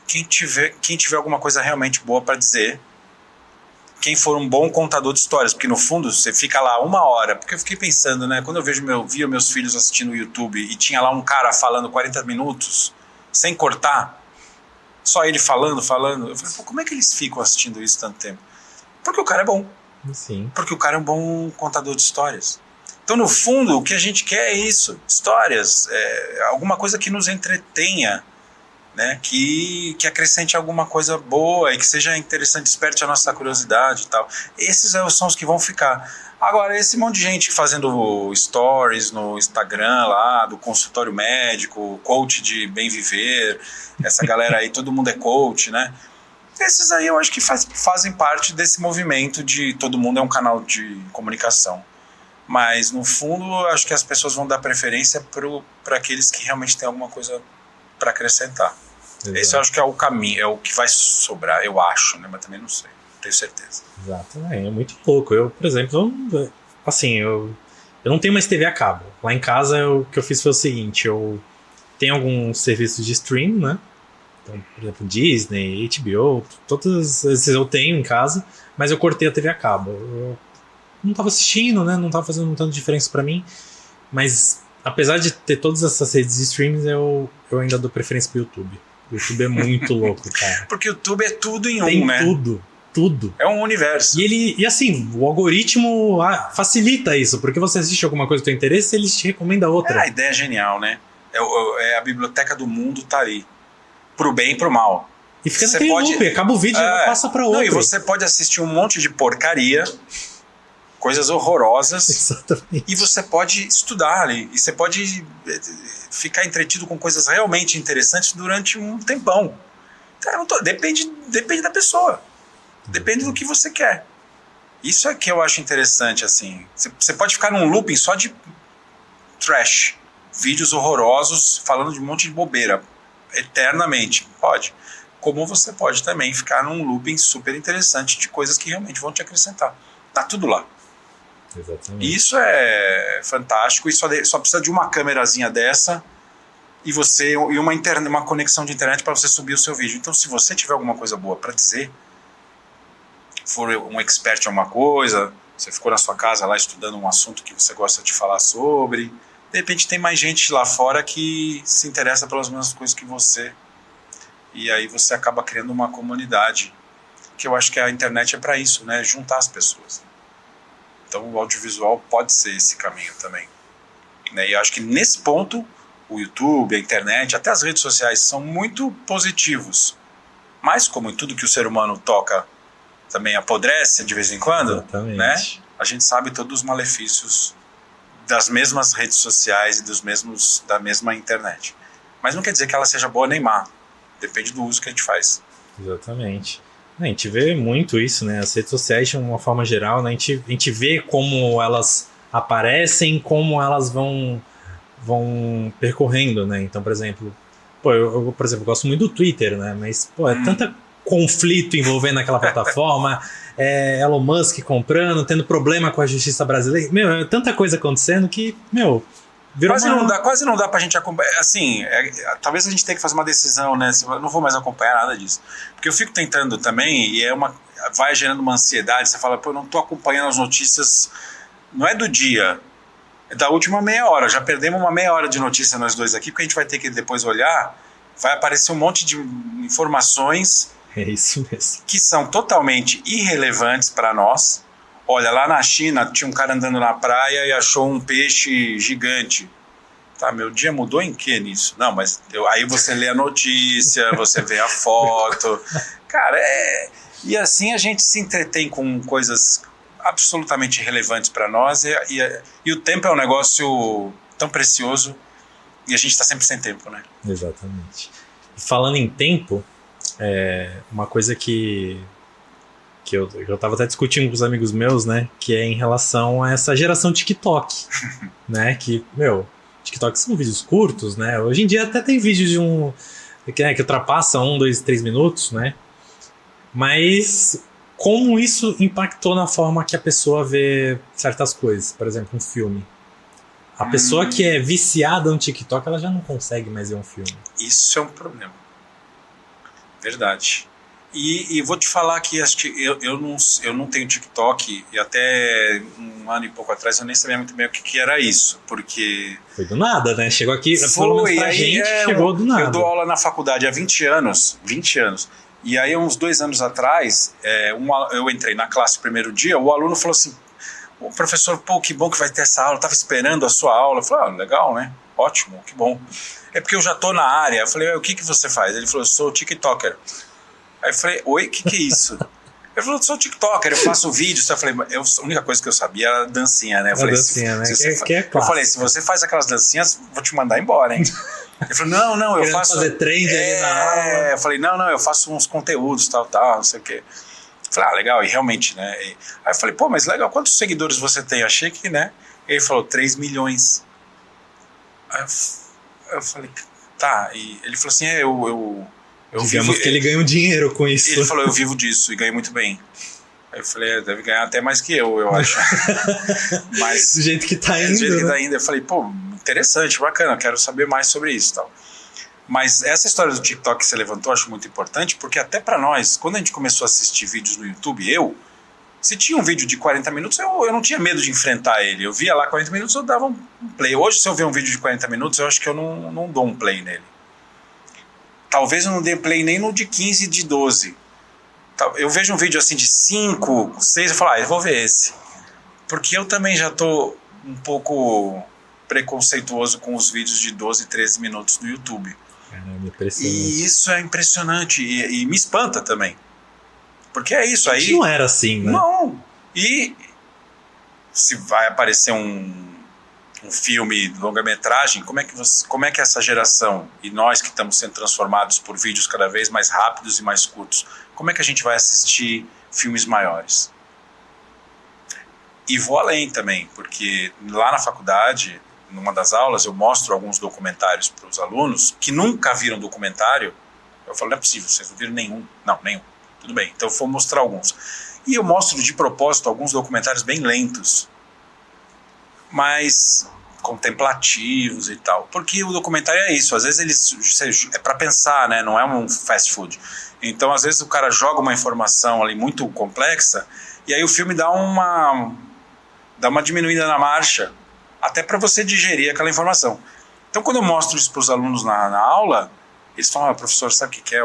Quem tiver alguma coisa realmente boa para dizer, quem for um bom contador de histórias, porque no fundo você fica lá 1 hora, porque eu fiquei pensando, né, quando eu via meus filhos assistindo o YouTube e tinha lá um cara falando 40 minutos sem cortar, só ele falando, eu falei, pô, como é que eles ficam assistindo isso tanto tempo? Porque o cara é bom. Sim. Porque o cara é um bom contador de histórias. Então, no fundo, o que a gente quer é isso. Histórias. Alguma coisa que nos entretenha, né? Que acrescente alguma coisa boa e que seja interessante, desperte a nossa curiosidade e tal. Esses são os que vão ficar. Agora, esse monte de gente fazendo stories no Instagram lá, do consultório médico, coach de bem viver, essa galera aí, todo mundo é coach, né? Esses aí eu acho que fazem parte desse movimento de todo mundo é um canal de comunicação. Mas, no fundo, eu acho que as pessoas vão dar preferência para aqueles que realmente têm alguma coisa para acrescentar. Exato. Esse eu acho que é o caminho, é o que vai sobrar, eu acho, né? Mas também não sei. Tenho certeza. Exato, é muito louco. Eu, por exemplo, assim, eu não tenho mais TV a cabo. Lá em casa, o que eu fiz foi o seguinte, eu tenho alguns serviços de stream, né? Então, por exemplo, Disney, HBO, todos esses eu tenho em casa, mas eu cortei a TV a cabo. Eu não tava assistindo, né? Não tava fazendo tanta diferença pra mim, mas apesar de ter todas essas redes de streams, eu ainda dou preferência pro YouTube. O YouTube é muito louco, cara. Porque o YouTube é tudo em Tem né? Tudo. É um universo. E assim, o algoritmo facilita isso, porque você assiste alguma coisa do seu interesse, ele te recomenda outra. A ideia é genial, né? A biblioteca do mundo tá ali. Pro bem e pro mal. E fica naquele loop, acaba o vídeo e passa pra outro. Não, e você pode assistir um monte de porcaria, coisas horrorosas. Exatamente. E você pode estudar ali. E você pode ficar entretido com coisas realmente interessantes durante um tempão. Cara, depende da pessoa. Depende do que você quer. Isso é que eu acho interessante, assim. Você pode ficar num looping só de trash. Vídeos horrorosos falando de um monte de bobeira. Eternamente. Pode. Como você pode também ficar num looping super interessante de coisas que realmente vão te acrescentar. Tá tudo lá. Exatamente. Isso é fantástico. E só precisa de uma câmerazinha dessa e uma conexão de internet para você subir o seu vídeo. Então, se você tiver alguma coisa boa para dizer, for um expert em alguma coisa, você ficou na sua casa lá estudando um assunto que você gosta de falar sobre, de repente tem mais gente lá fora que se interessa pelas mesmas coisas que você, e aí você acaba criando uma comunidade, que eu acho que a internet é para isso, né? Juntar as pessoas. Então o audiovisual pode ser esse caminho também, né? E eu acho que nesse ponto o YouTube, a internet, até as redes sociais são muito positivos, mas como em tudo que o ser humano toca também apodrece de vez em quando. Exatamente. Né? A gente sabe todos os malefícios das mesmas redes sociais e da mesma internet. Mas não quer dizer que ela seja boa nem má. Depende do uso que a gente faz. Exatamente. A gente vê muito isso, né? As redes sociais, de uma forma geral, né? A gente vê como elas aparecem, como elas vão percorrendo, né? Então, por exemplo, eu gosto muito do Twitter, né? Mas, é tanta conflito envolvendo aquela plataforma, Elon Musk comprando, tendo problema com a justiça brasileira, é tanta coisa acontecendo que, quase não dá pra gente acompanhar, assim, talvez a gente tenha que fazer uma decisão, né, eu não vou mais acompanhar nada disso, porque eu fico tentando também, e vai gerando uma ansiedade, você fala, eu não tô acompanhando as notícias, não é do dia, é da última meia hora, já perdemos uma meia hora de notícia nós dois aqui, porque a gente vai ter que depois olhar, vai aparecer um monte de informações. É isso mesmo. Que são totalmente irrelevantes para nós. Olha, lá na China tinha um cara andando na praia e achou um peixe gigante. Tá, meu dia mudou em que nisso? Não, mas aí você lê a notícia, você vê a foto. Cara, e assim a gente se entretém com coisas absolutamente irrelevantes para nós e o tempo é um negócio tão precioso e a gente está sempre sem tempo, né? Exatamente. Falando em tempo, uma coisa que eu tava até discutindo com os amigos meus, né, que é em relação a essa geração TikTok, né, que, TikTok são vídeos curtos, né, hoje em dia até tem vídeos que ultrapassa 1, 2, 3 minutos, né, mas como isso impactou na forma que a pessoa vê certas coisas, por exemplo, um filme. A pessoa que é viciada no TikTok, ela já não consegue mais ver um filme. Isso é um problema. Verdade. E vou te falar que eu não tenho TikTok e até um ano e pouco atrás eu nem sabia muito bem o que era isso, porque... Foi do nada, né? Chegou aqui, pelo menos pra gente, chegou do nada. Eu dou aula na faculdade há 20 anos, E aí, uns 2 anos atrás, eu entrei na classe no primeiro dia, o aluno falou assim, o professor, pô, que bom que vai ter essa aula, eu tava esperando a sua aula. Eu falei, legal, né? Ótimo, que bom. É porque eu já tô na área. Eu falei, o que você faz? Ele falou, eu sou TikToker. Aí eu falei, oi, o que é isso? Ele falou, eu sou TikToker, eu faço vídeos. Eu falei, a única coisa que eu sabia era dancinha, né? Eu falei, dancinha, né? Eu falei, se você faz aquelas dancinhas, vou te mandar embora, hein? Ele falou, não, eu faço... fazer trend ali na aula. Eu falei, não, eu faço uns conteúdos, tal, não sei o quê. Eu falei, legal, e realmente, né? Aí eu falei, pô, mas legal, quantos seguidores você tem? Achei que, né? Ele falou, 3 milhões. Aí eu falei, tá. E ele falou assim, digamos que ele ganha um dinheiro com isso. Ele falou, eu vivo disso e ganho muito bem. Aí eu falei, deve ganhar até mais que eu acho. Mas, do jeito que tá indo. Do jeito que né? tá indo. Eu falei, pô, interessante, bacana, quero saber mais sobre isso e tal. Mas essa história do TikTok que você levantou eu acho muito importante, porque até pra nós, quando a gente começou a assistir vídeos no YouTube, se tinha um vídeo de 40 minutos, eu não tinha medo de enfrentar ele. Eu via lá 40 minutos, eu dava um play. Hoje, se eu ver um vídeo de 40 minutos, eu acho que eu não dou um play nele. Talvez eu não dê play nem no de 15 e de 12. Eu vejo um vídeo assim de 5, 6, eu falo, eu vou ver esse. Porque eu também já tô um pouco preconceituoso com os vídeos de 12, 13 minutos no YouTube. Caramba, impressionante. E isso é impressionante e me espanta também. Porque é isso aí. Não era assim, né? Não. E se vai aparecer um filme de longa-metragem, como é que essa geração e nós que estamos sendo transformados por vídeos cada vez mais rápidos e mais curtos, como é que a gente vai assistir filmes maiores? E vou além também, porque lá na faculdade, numa das aulas, eu mostro alguns documentários para os alunos que nunca viram documentário. Eu falo, não é possível, vocês não viram nenhum. Não, nenhum. Tudo bem, então eu vou mostrar alguns. E eu mostro de propósito alguns documentários bem lentos, mas contemplativos e tal. Porque o documentário é isso, às vezes é para pensar, né? Não é um fast food. Então, às vezes o cara joga uma informação ali muito complexa e aí o filme dá uma diminuída na marcha, até para você digerir aquela informação. Então, quando eu mostro isso para os alunos na aula, eles falam, professor, sabe o que é?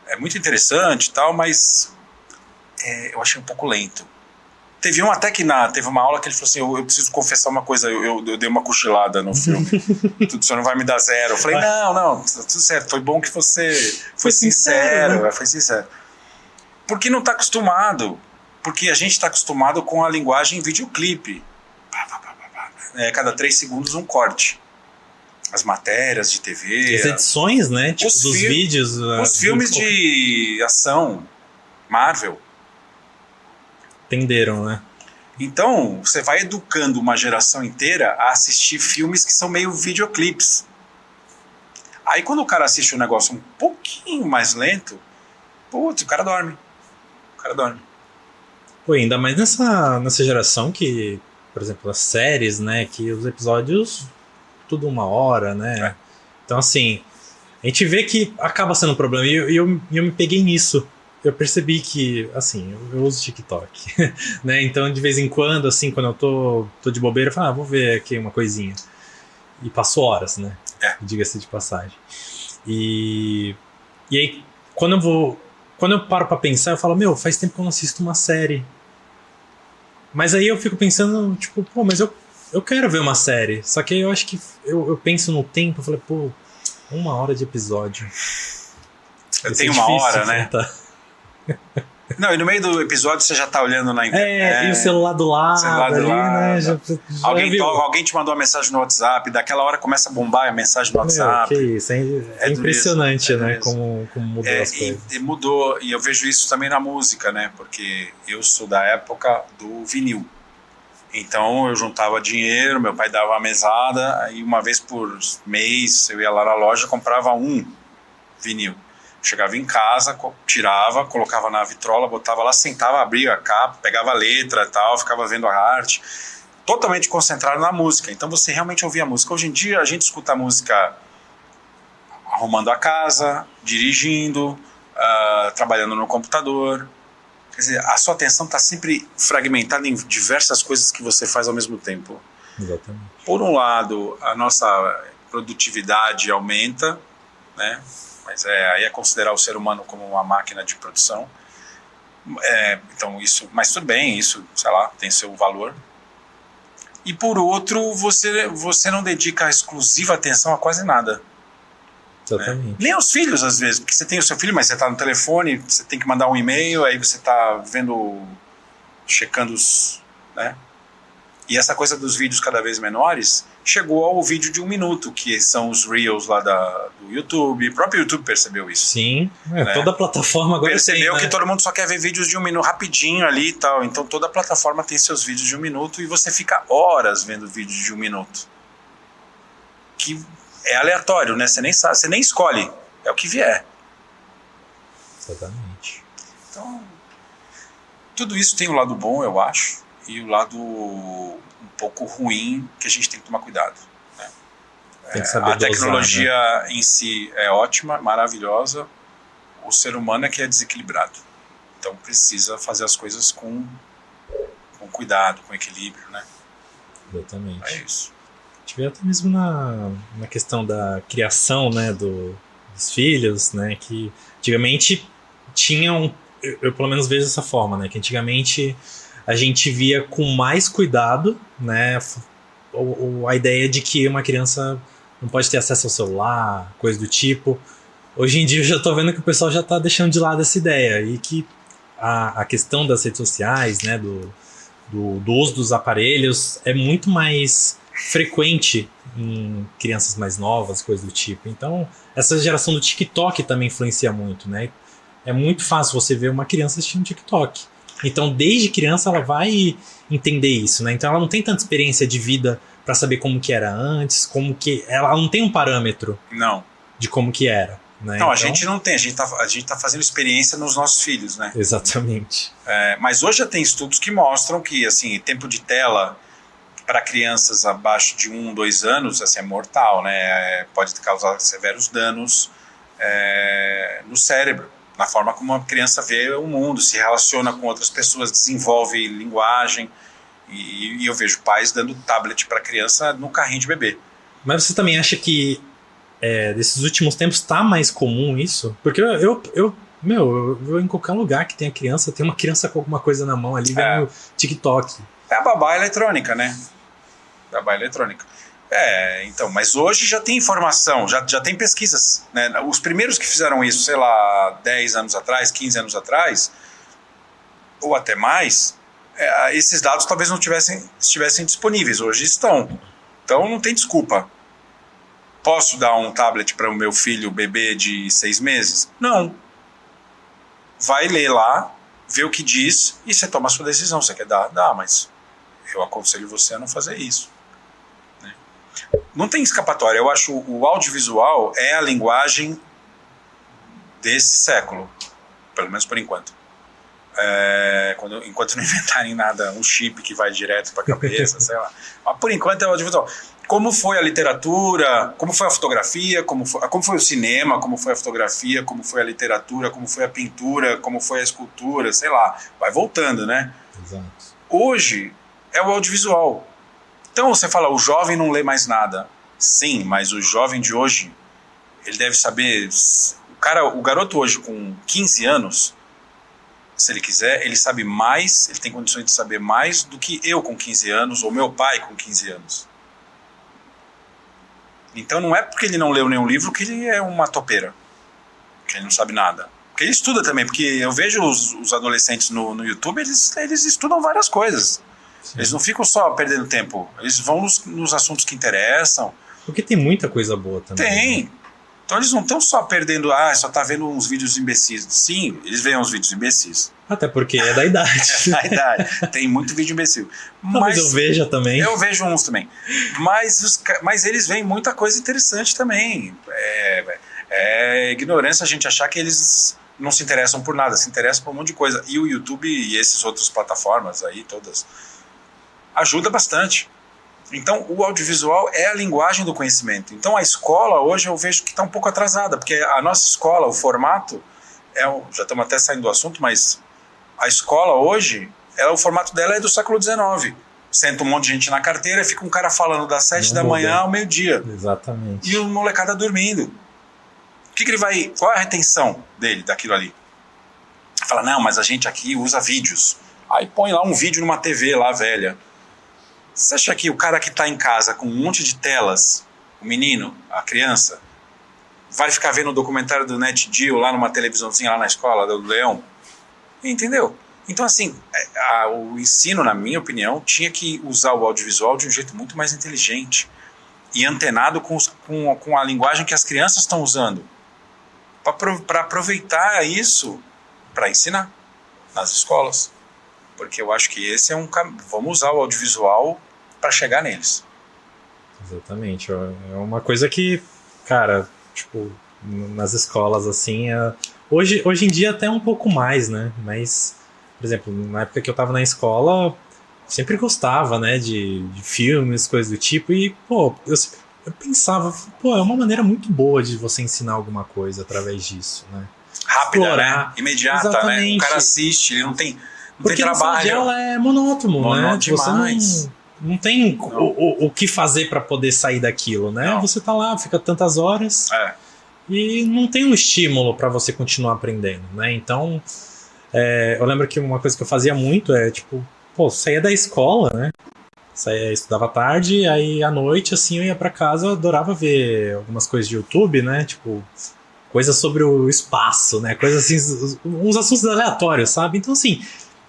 É muito interessante e tal, mas eu achei um pouco lento. Teve um até que teve uma aula que ele falou assim, eu preciso confessar uma coisa, eu dei uma cochilada no filme. O senhor não vai me dar 0. Eu falei, não, tudo certo, foi bom que você foi sincero, né? Foi sincero. Porque não está acostumado, porque a gente está acostumado com a linguagem videoclipe. Cada 3 segundos um corte. As matérias de TV. As edições, né? Tipo, dos vídeos. Os filmes de ação, Marvel. Entenderam, né? Então, você vai educando uma geração inteira a assistir filmes que são meio videoclipes. Aí quando o cara assiste um negócio um pouquinho mais lento, putz, o cara dorme. Pô, ainda mais nessa geração que, por exemplo, as séries, né? Que os episódios, tudo 1 hora, né? Então, assim, a gente vê que acaba sendo um problema. E eu me peguei nisso. Eu percebi que, assim, eu uso TikTok, né? Então, de vez em quando, assim, quando eu tô de bobeira, eu falo, vou ver aqui uma coisinha. E passo horas, né? Diga-se de passagem. E aí, quando eu paro pra pensar, eu falo, faz tempo que eu não assisto uma série. Mas aí eu fico pensando, tipo, mas eu quero ver uma série. Só que eu acho que eu penso no tempo, eu falei, 1 hora de episódio. Eu tenho 1 hora, né? Não, e no meio do episódio você já tá olhando na internet. E o celular do lado, né? Já alguém te mandou uma mensagem no WhatsApp, daquela hora começa a bombar a mensagem no WhatsApp. Que isso, é impressionante, né? Como mudou as coisas. E mudou, e eu vejo isso também na música, né? Porque eu sou da época do vinil. Então eu juntava dinheiro, meu pai dava uma mesada, aí uma vez por mês eu ia lá na loja e comprava um vinil. Chegava em casa, tirava, colocava na vitrola, botava lá, sentava, abria a capa, pegava a letra e tal, ficava vendo a arte, totalmente concentrado na música. Então você realmente ouvia a música. Hoje em dia a gente escuta a música arrumando a casa, dirigindo, trabalhando no computador. Quer dizer, a sua atenção está sempre fragmentada em diversas coisas que você faz ao mesmo tempo. Exatamente. Por um lado, a nossa produtividade aumenta, né? Mas aí é considerar o ser humano como uma máquina de produção. Então isso, mas tudo bem, isso, sei lá, tem seu valor. E por outro, você não dedica exclusiva atenção a quase nada. Exatamente. Nem aos filhos, às vezes, porque você tem o seu filho, mas você está no telefone, você tem que mandar um e-mail, aí você está checando os... Né? E essa coisa dos vídeos cada vez menores chegou ao vídeo de 1 minuto, que são os Reels lá do YouTube. O próprio YouTube percebeu isso. Sim, toda a plataforma agora percebeu tem, que todo mundo só quer ver vídeos de 1 minuto rapidinho ali e tal. Então toda a plataforma tem seus vídeos de 1 minuto e você fica horas vendo vídeos de 1 minuto. Que é aleatório, né? Você nem sabe, você nem escolhe. É o que vier. Exatamente. Então, tudo isso tem o lado bom, eu acho, e o lado um pouco ruim que a gente tem que tomar cuidado. Né? Tem que saber a tecnologia dosar, né? em si é ótima, maravilhosa. O ser humano é que é desequilibrado. Então precisa fazer as coisas com cuidado, com equilíbrio, né? Exatamente. É isso. A gente vê até mesmo na questão da criação, né, dos filhos, né, que antigamente tinham, eu pelo menos vejo dessa forma, né, que antigamente a gente via com mais cuidado, né, a ideia de que uma criança não pode ter acesso ao celular, coisa do tipo. Hoje em dia eu já tô vendo que o pessoal já tá deixando de lado essa ideia e que a questão das redes sociais, né, do uso dos aparelhos é muito mais frequente em crianças mais novas, coisas do tipo. Então, essa geração do TikTok também influencia muito, né? É muito fácil você ver uma criança assistindo TikTok. Então, desde criança, ela vai entender isso, né? Então, ela não tem tanta experiência de vida para saber como que era antes, ela não tem um parâmetro de como que era. Né? Não, a gente não tem, a gente tá fazendo experiência nos nossos filhos, né? Exatamente. Mas hoje já tem estudos que mostram que, assim, tempo de tela para crianças abaixo de 1, 2 anos, assim, é mortal, né? Pode causar severos danos no cérebro, na forma como a criança vê o mundo, se relaciona com outras pessoas, desenvolve linguagem, e eu vejo pais dando tablet para criança no carrinho de bebê. Mas você também acha que desses últimos tempos tá mais comum isso? Porque eu vou em qualquer lugar que tenha criança, tem uma criança com alguma coisa na mão ali vendo TikTok. É a babá eletrônica, né? Babá eletrônica. Então, mas hoje já tem informação, já tem pesquisas, né? Os primeiros que fizeram isso, sei lá, 10 anos atrás, 15 anos atrás, ou até mais, esses dados talvez não estivessem disponíveis, hoje estão. Então não tem desculpa. Posso dar um tablet para o meu filho, bebê de 6 meses? Não. Vai ler lá, ver o que diz e você toma a sua decisão. Você quer dar? Dá, mas eu aconselho você a não fazer isso. Né? Não tem escapatória. Eu acho o audiovisual é a linguagem desse século, pelo menos por enquanto. Enquanto não inventarem nada, um chip que vai direto para a cabeça, sei lá. Mas por enquanto é o audiovisual. Como foi a literatura, como foi a fotografia, como foi o cinema, como foi a fotografia, como foi a literatura, como foi a pintura, como foi a escultura, sei lá, vai voltando, né? Exato. Hoje é o audiovisual. Então você fala, o jovem não lê mais nada. Sim, mas o jovem de hoje, ele deve saber... O garoto hoje com 15 anos, se ele quiser, ele sabe mais, ele tem condições de saber mais do que eu com 15 anos, ou meu pai com 15 anos. Então não é porque ele não leu nenhum livro que ele é uma topeira, que ele não sabe nada. Porque ele estuda também, porque eu vejo os adolescentes no YouTube, eles estudam várias coisas. Sim. Eles não ficam só perdendo tempo, eles vão nos assuntos que interessam. Porque tem muita coisa boa também. Tem. Né? Então eles não estão só perdendo, só tá vendo uns vídeos imbecis. Sim, eles veem uns vídeos imbecis. Até porque é da idade. É da idade. Tem muito vídeo imbecil. Mas eu vejo também. Eu vejo uns também. Mas eles veem muita coisa interessante também. É ignorância a gente achar que eles não se interessam por nada, se interessam por um monte de coisa. E o YouTube e essas outras plataformas aí, todas, ajuda bastante. Então, o audiovisual é a linguagem do conhecimento. Então, a escola, hoje, eu vejo que está um pouco atrasada, porque a nossa escola, o formato, já estamos até saindo do assunto, mas a escola hoje, o formato dela é do século XIX. Senta um monte de gente na carteira e fica um cara falando das 7 da manhã ao meio-dia. Exatamente. E o molecada dormindo. que ele vai... Qual é a retenção dele, daquilo ali? Fala, não, mas a gente aqui usa vídeos. Aí põe lá um vídeo numa TV lá, velha. Você acha que o cara que tá em casa com um monte de telas, o menino, a criança, vai ficar vendo o documentário do Net Geo lá numa televisãozinha lá na escola do Leão? Entendeu? Então, assim, o ensino, na minha opinião, tinha que usar o audiovisual de um jeito muito mais inteligente e antenado com a linguagem que as crianças estão usando, para aproveitar isso para ensinar nas escolas. Porque eu acho que esse é um caminho. Vamos usar o audiovisual para chegar neles. Exatamente. É uma coisa que, cara, tipo, nas escolas, assim, hoje em dia até um pouco mais, né? Mas, por exemplo, na época que eu tava na escola, sempre gostava, né, de filmes, coisas do tipo, e, pô, eu pensava, pô, é uma maneira muito boa de você ensinar alguma coisa através disso, né? Rápida, explorar, né? Imediata, exatamente. né? O cara assiste, ele não tem porque trabalho. Porque a sala de aula é monótono, né? Demais. Você não tem o que fazer para poder sair daquilo, né? Não. Você tá lá, fica tantas horas e não tem um estímulo para você continuar aprendendo, né? Então, eu lembro que uma coisa que eu fazia muito tipo, pô, saía da escola, né? Estudava à tarde, aí à noite, assim, eu ia para casa, eu adorava ver algumas coisas de YouTube, né? Tipo, coisas sobre o espaço, né? Coisas assim, uns assuntos aleatórios, sabe? Então, assim,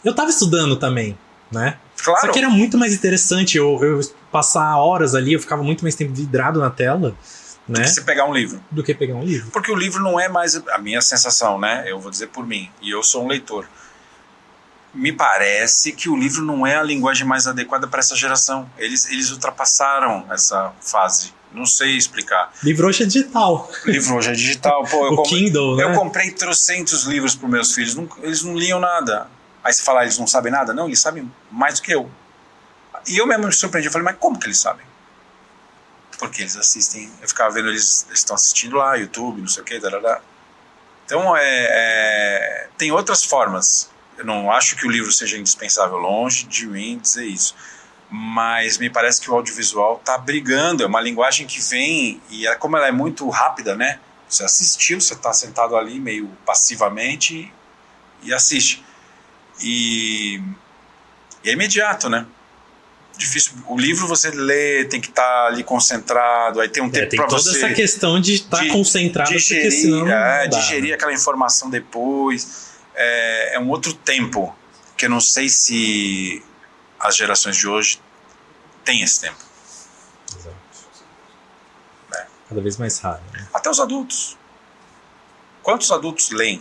eu tava estudando também, né? Claro. Só que era muito mais interessante eu passar horas ali, eu ficava muito mais tempo vidrado na tela, né? Do que você pegar um livro. Do que pegar um livro. Porque o livro não é mais a minha sensação, né? Eu vou dizer por mim, e eu sou um leitor. Me parece que o livro não é a linguagem mais adequada para essa geração. Eles ultrapassaram essa fase. Não sei explicar. Livro hoje é digital. Livro hoje é digital. Pô, Kindle, né? Eu comprei trocentos livros para os meus filhos. Eles não liam nada. Aí você fala, eles não sabem nada? Não, eles sabem mais do que eu. E eu mesmo me surpreendi. Eu falei, mas como que eles sabem? Porque eles assistem. Eu ficava vendo, eles estão assistindo lá, YouTube, não sei o que. Darará. Então, tem outras formas. Eu não acho que o livro seja indispensável, longe de mim dizer isso. Mas me parece que o audiovisual está brigando. É uma linguagem que vem, e como ela é muito rápida, né? Você assistiu, você está sentado ali meio passivamente e assiste. E é imediato, né? Difícil. O livro você lê, tem que estar ali concentrado, aí tem um tempo para você... Tem toda essa questão de estar concentrado, digerir, porque senão digerir aquela informação depois. É um outro tempo, que eu não sei se as gerações de hoje têm esse tempo. Exato. Cada vez mais raro, né? Até os adultos. Quantos adultos leem?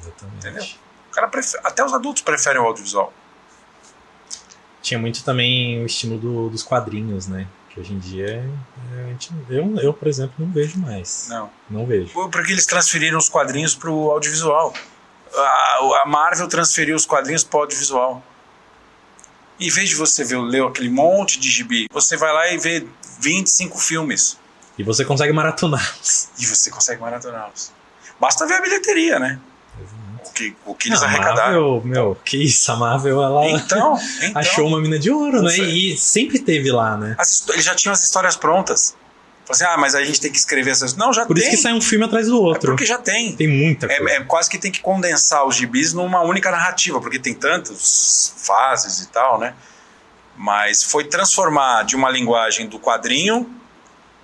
Exatamente. Entendeu? O cara até os adultos preferem o audiovisual. Tinha muito também o estímulo dos quadrinhos, né? Que hoje em dia eu, por exemplo, não vejo mais. Não vejo. Porque eles transferiram os quadrinhos para o audiovisual. A Marvel transferiu os quadrinhos para o audiovisual. Em vez de você ler aquele monte de gibi, você vai lá e vê 25 filmes. E você consegue maratoná-los. Basta ver a bilheteria, né? O que eles arrecadaram. Marvel, que isso, a Marvel, ela então, achou uma mina de ouro, né? E sempre teve lá, né? Eles já tinham as histórias prontas. Falaram assim, mas a gente tem que escrever essas... Não, já tem. Por isso que sai um filme atrás do outro. Porque já tem. Tem muita coisa. Quase que tem que condensar os gibis numa única narrativa, porque tem tantas fases e tal, né? Mas foi transformar de uma linguagem do quadrinho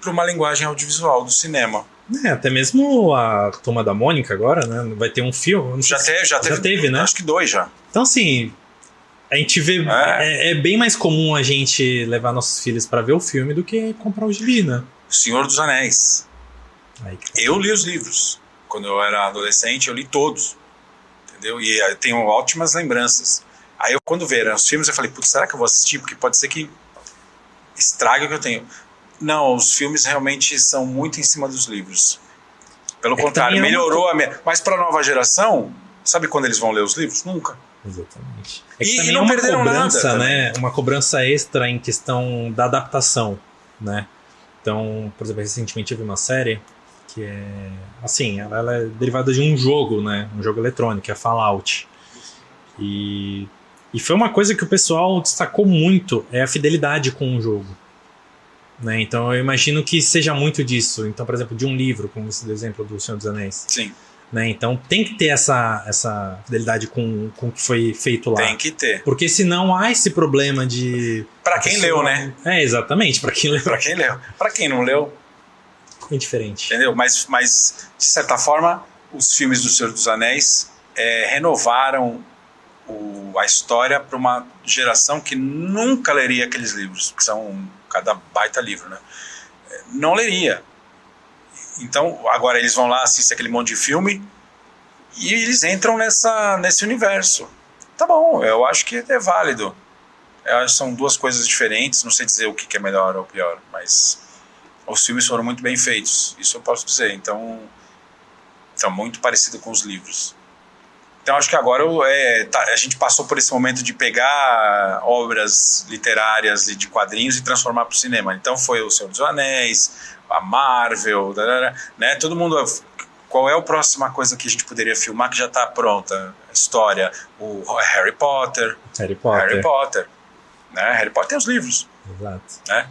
para uma linguagem audiovisual do cinema. Até mesmo a Turma da Mônica agora, né? Vai ter um filme. Já teve, né? Acho que 2 já. Então, assim, a gente vê... É bem mais comum a gente levar nossos filhos para ver o filme do que comprar o gibi, né? O Senhor dos Anéis. Eu li os livros. Quando eu era adolescente, eu li todos. Entendeu? E eu tenho ótimas lembranças. Aí, quando vieram os filmes, eu falei, putz, será que eu vou assistir? Porque pode ser que estrague o que eu tenho. Não, os filmes realmente são muito em cima dos livros. Pelo contrário, melhorou Mas para a nova geração, sabe quando eles vão ler os livros? Nunca. Exatamente. E não perderam nada, né? Uma cobrança extra em questão da adaptação, né? Então, por exemplo, recentemente eu vi uma série que é... Assim, ela é derivada de um jogo, né? Um jogo eletrônico, que é Fallout. E foi uma coisa que o pessoal destacou muito, é a fidelidade com o jogo. né? Então eu imagino que seja muito disso. Então, por exemplo, de um livro, como esse exemplo do Senhor dos Anéis. Sim. Né? Então tem que ter essa fidelidade com o que foi feito lá. Tem que ter. Porque senão há esse problema de... Pra quem leu, né? Exatamente, pra quem leu. Pra quem leu. Pra quem não leu... É diferente. Entendeu? Mas, de certa forma, os filmes do Senhor dos Anéis renovaram a história para uma geração que nunca leria aqueles livros, que são cada baita livro, né? Não leria. Então, agora eles vão lá, assistem aquele monte de filme e eles entram nesse universo. Tá bom, eu acho que é válido. Eu acho que são duas coisas diferentes, não sei dizer o que é melhor ou pior, mas os filmes foram muito bem feitos, isso eu posso dizer. Então muito parecido com os livros. Então, acho que agora a gente passou por esse momento de pegar obras literárias e de quadrinhos e transformar para o cinema. Então, foi o Senhor dos Anéis, a Marvel, né? Todo mundo... Qual é a próxima coisa que a gente poderia filmar que já está pronta? A história. O Harry Potter. Harry Potter. Né? Harry Potter tem os livros. Exato. Né?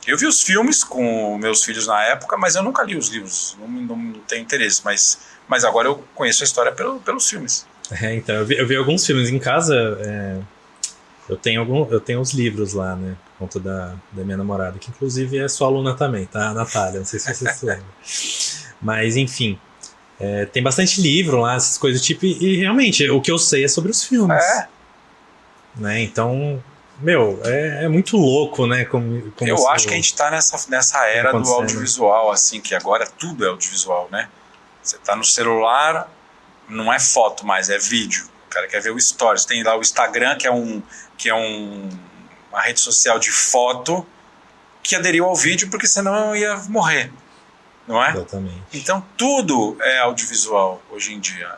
Eu vi os filmes com meus filhos na época, mas eu nunca li os livros. Não tenho interesse, mas agora eu conheço a história pelos filmes. Então, eu vi alguns filmes em casa. Eu tenho os livros lá, né? Por conta da minha namorada, que inclusive é sua aluna também, tá? A Natália, não sei se você se lembra. Mas, enfim, tem bastante livro lá, essas coisas do tipo, e realmente o que eu sei é sobre os filmes. Né? Então, é muito louco, né? Como eu acho que a gente tá nessa era do audiovisual, assim, que agora tudo é audiovisual, né? Você tá no celular, não é foto mais, é vídeo. O cara quer ver o Stories. Tem lá o Instagram, que é uma rede social de foto, que aderiu ao vídeo porque senão ia morrer, não é? Exatamente. Então tudo é audiovisual hoje em dia.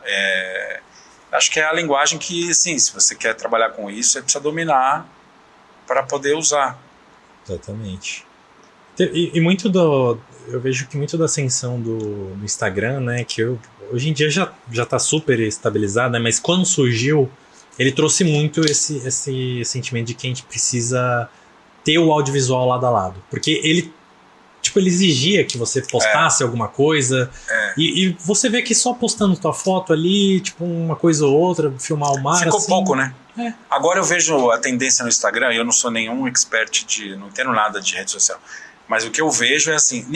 Acho que é a linguagem que, sim, se você quer trabalhar com isso, você precisa dominar para poder usar. Exatamente. E muito eu vejo que muito da ascensão do Instagram, né, que hoje em dia já está super estabilizado, né, mas quando surgiu, ele trouxe muito esse sentimento de que a gente precisa ter o audiovisual lado a lado. Porque ele exigia que você postasse alguma coisa. E você vê que só postando tua foto ali, uma coisa ou outra, filmar o mar. Ficou assim, pouco, né? Agora eu vejo a tendência no Instagram, e eu não sou nenhum expert não entendo nada de rede social. Mas o que eu vejo é assim,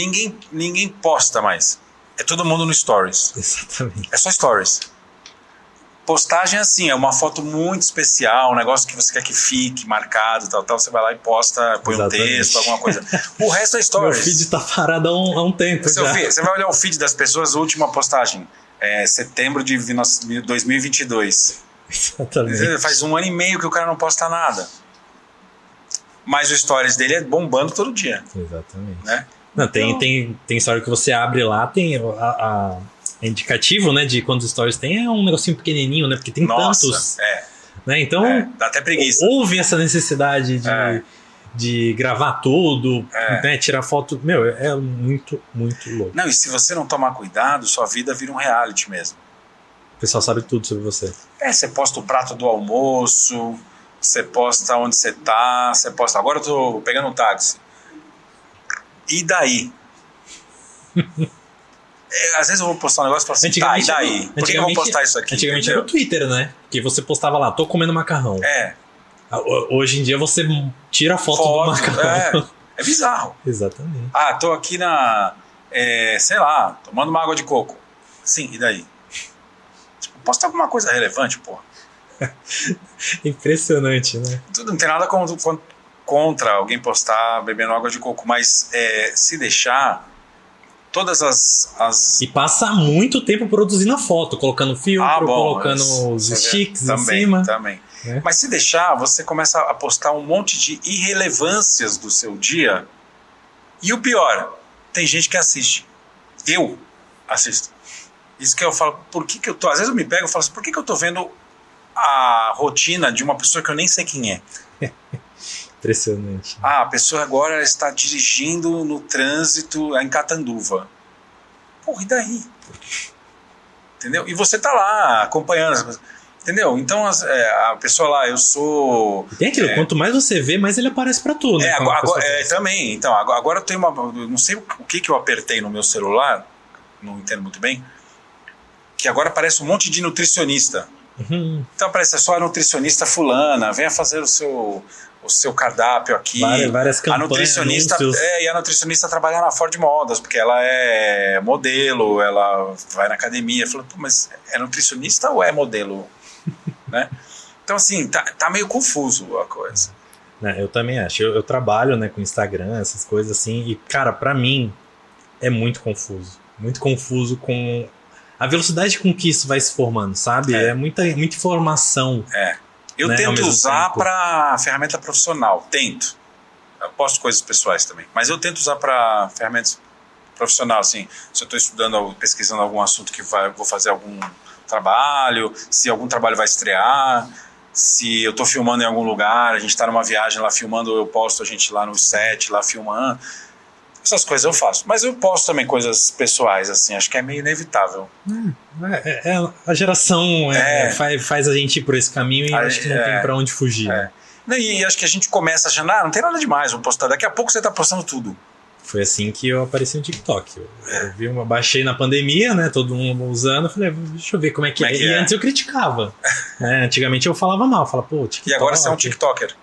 ninguém posta mais. É todo mundo no Stories. Exatamente. É só Stories. Postagem é assim, é uma foto muito especial, um negócio que você quer que fique marcado, tal, você vai lá e posta, põe um texto, alguma coisa. O resto é Stories. Meu feed tá parado há um tempo já. Você vai olhar o feed das pessoas, a última postagem, setembro de 2022. Exatamente. Faz 1 ano e meio que o cara não posta nada. Mas o Stories dele é bombando todo dia. Exatamente. Né? Não, tem história que você abre lá, tem é indicativo, né, de quantos stories tem, é um negocinho pequenininho, né, porque tem tantos. Né, então, dá até preguiça. Houve essa necessidade de gravar tudo, né, tirar foto. É muito, muito louco. Não, e se você não tomar cuidado, sua vida vira um reality mesmo. O pessoal sabe tudo sobre você. Você posta o prato do almoço, você posta onde você tá, você posta, agora eu tô pegando um táxi. E daí? Às vezes eu vou postar um negócio e falo assim, e daí? Por que eu vou postar isso aqui? Antigamente era o Twitter, né? Que você postava lá, tô comendo macarrão. Hoje em dia você tira a foto do macarrão. É bizarro. Exatamente. Tô aqui sei lá, tomando uma água de coco. Sim, e daí? Posta alguma coisa relevante, porra. Impressionante, né? Tudo, não tem nada contra alguém postar bebendo água de coco, mas se deixar, todas as... E passa muito tempo produzindo a foto, colocando filtro, colocando os sticks em cima. Também. Mas se deixar, você começa a postar um monte de irrelevâncias do seu dia. E o pior, tem gente que assiste. Eu assisto. Isso que eu falo, por que eu tô... Às vezes eu me pego e falo assim, por que eu tô vendo a rotina de uma pessoa que eu nem sei quem é? Impressionante. A pessoa agora está dirigindo no trânsito em Catanduva. Porra, e daí? Entendeu? E você tá lá acompanhando. Entendeu? Então a pessoa lá, eu sou... Tem aquilo, quanto mais você vê, mais ele aparece pra tu, né? Também. Então, agora eu tenho eu não sei o que eu apertei no meu celular, não entendo muito bem, que agora aparece um monte de nutricionista. Uhum. Então aparece só a nutricionista fulana, venha fazer o seu cardápio aqui. Várias campanhas, e a nutricionista trabalha na Ford Modas, porque ela é modelo, ela vai na academia. Eu falo, mas é nutricionista ou é modelo? Né? Então assim, tá meio confuso a coisa. Eu também acho. Eu trabalho, né, com Instagram, essas coisas assim, e cara, pra mim é muito confuso. Muito confuso com a velocidade com que isso vai se formando, sabe? É muita informação. Eu tento usar para ferramenta profissional. Tento. Eu posto coisas pessoais também. Mas eu tento usar para ferramentas profissional, assim. Se eu estou estudando, pesquisando algum assunto que vou fazer algum trabalho, se algum trabalho vai estrear, se eu estou filmando em algum lugar, a gente está numa viagem lá filmando, eu posto a gente lá no set, lá filmando. Essas coisas eu faço. Mas eu posto também coisas pessoais, assim. Acho que é meio inevitável. A geração faz a gente ir por esse caminho e acho que não tem pra onde fugir. Né? E acho que a gente começa achando, não tem nada demais, vou postar. Daqui a pouco você tá postando tudo. Foi assim que eu apareci no TikTok. Eu baixei na pandemia, né? Todo mundo usando. Eu falei, deixa eu ver como é que é. E antes eu criticava. Né? Antigamente eu falava mal. Falava, pô, TikTok. E agora você é um TikToker.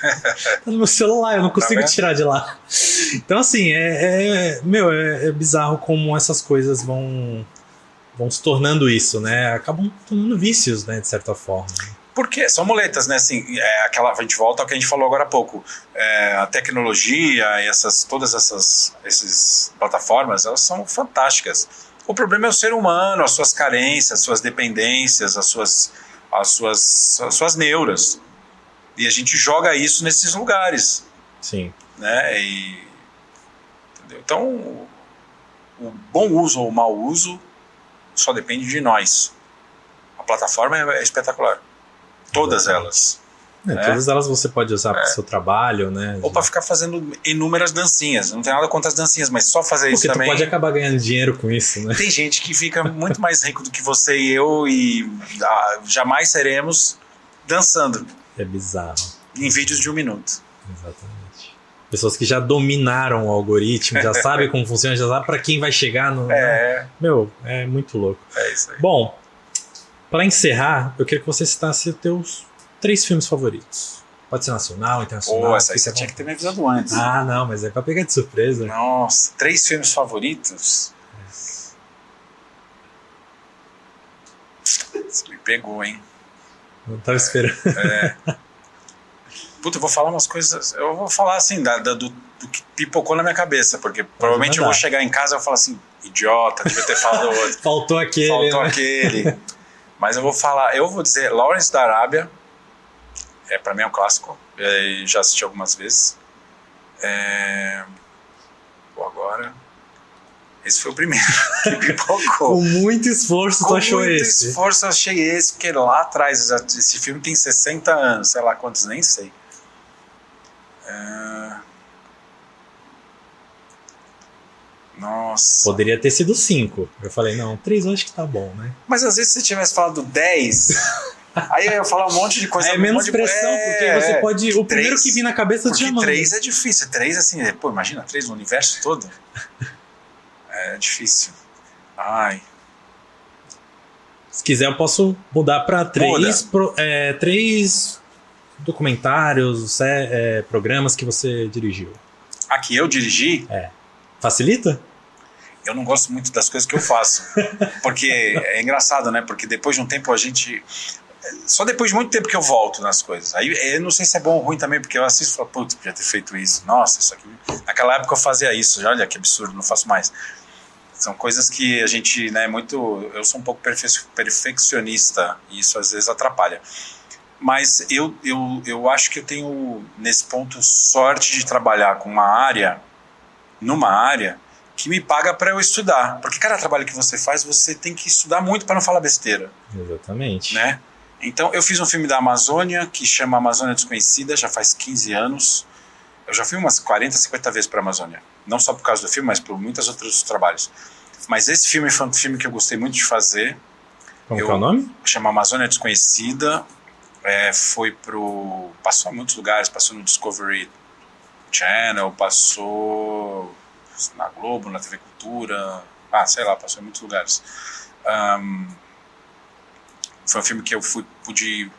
Tá no meu celular, eu não consigo tirar de lá. Então, assim, é bizarro como essas coisas vão se tornando isso, né? Acabam tornando vícios, né? De certa forma. Porque são muletas, né? Assim, a gente volta ao que a gente falou agora há pouco. A tecnologia e todas essas plataformas, elas são fantásticas. O problema é o ser humano, as suas carências, as suas dependências, as suas neuras. E a gente joga isso nesses lugares. Sim. Né? Entendeu? Então, o bom uso ou o mau uso só depende de nós. A plataforma é espetacular. Todas elas. Todas elas você pode usar para o seu trabalho, né? Ou para ficar fazendo inúmeras dancinas. Não tem nada contra as dancinhas, mas só fazer isso também... Porque tu pode acabar ganhando dinheiro com isso, né? Tem gente que fica muito mais rico do que você e eu e jamais seremos dançando. É bizarro. Em vídeos de 1 minuto. Exatamente. Pessoas que já dominaram o algoritmo, já sabem como funciona, já sabem para quem vai chegar no... Meu, é muito louco. É isso aí. Bom, para encerrar, eu queria que você citasse os teus 3 filmes favoritos. Pode ser nacional, internacional. Essa aí você tinha que ter me avisado antes. Não, mas é para pegar de surpresa. Nossa, 3 filmes favoritos? Você me pegou, hein? Não tava esperando. Puta, eu vou falar umas coisas... Eu vou falar assim, do que pipocou na minha cabeça, porque provavelmente eu vou chegar em casa e vou falar assim, idiota, devia ter falado outro. Faltou aquele. Mas eu vou dizer Lawrence da Arábia, pra mim é um clássico, já assisti algumas vezes. Agora... Esse foi o primeiro que pipocou. Com muito esforço tu achou esse. Com muito esforço eu achei esse, porque lá atrás, esse filme tem 60 anos, sei lá quantos, nem sei. Nossa. Poderia ter sido 5. Eu falei, não, 3 eu acho que tá bom, né? Mas às vezes se você tivesse falado 10, aí eu ia falar um monte de coisa. É menos pressão, porque você pode... O 3, primeiro que vir na cabeça te chamando. 3 é difícil. 3 assim, imagina 3 no universo todo. É difícil. Ai. Se quiser, eu posso mudar para 3 documentários, programas que você dirigiu. Que eu dirigi? Facilita? Eu não gosto muito das coisas que eu faço. Porque é engraçado, né? Porque depois de um tempo a gente... Só depois de muito tempo que eu volto nas coisas. Aí eu não sei se é bom ou ruim também, porque eu assisto e falo, putz, podia ter feito isso. Nossa, isso aqui... Naquela época eu fazia isso. Olha que absurdo, não faço mais. São coisas que a gente, né, eu sou um pouco perfeccionista e isso às vezes atrapalha. Mas eu acho que eu tenho, nesse ponto, sorte de trabalhar com numa área que me paga para eu estudar. Porque cada trabalho que você faz, você tem que estudar muito para não falar besteira. Exatamente. Né? Então, eu fiz um filme da Amazônia que chama Amazônia Desconhecida, já faz 15 anos. Eu já fui umas 40, 50 vezes para a Amazônia. Não só por causa do filme, mas por muitos outros trabalhos. Mas esse filme foi um filme que eu gostei muito de fazer. Como que é o nome? Chama Amazônia Desconhecida. Passou em muitos lugares, passou no Discovery Channel, passou na Globo, na TV Cultura, sei lá, passou em muitos lugares. Foi um filme que eu pude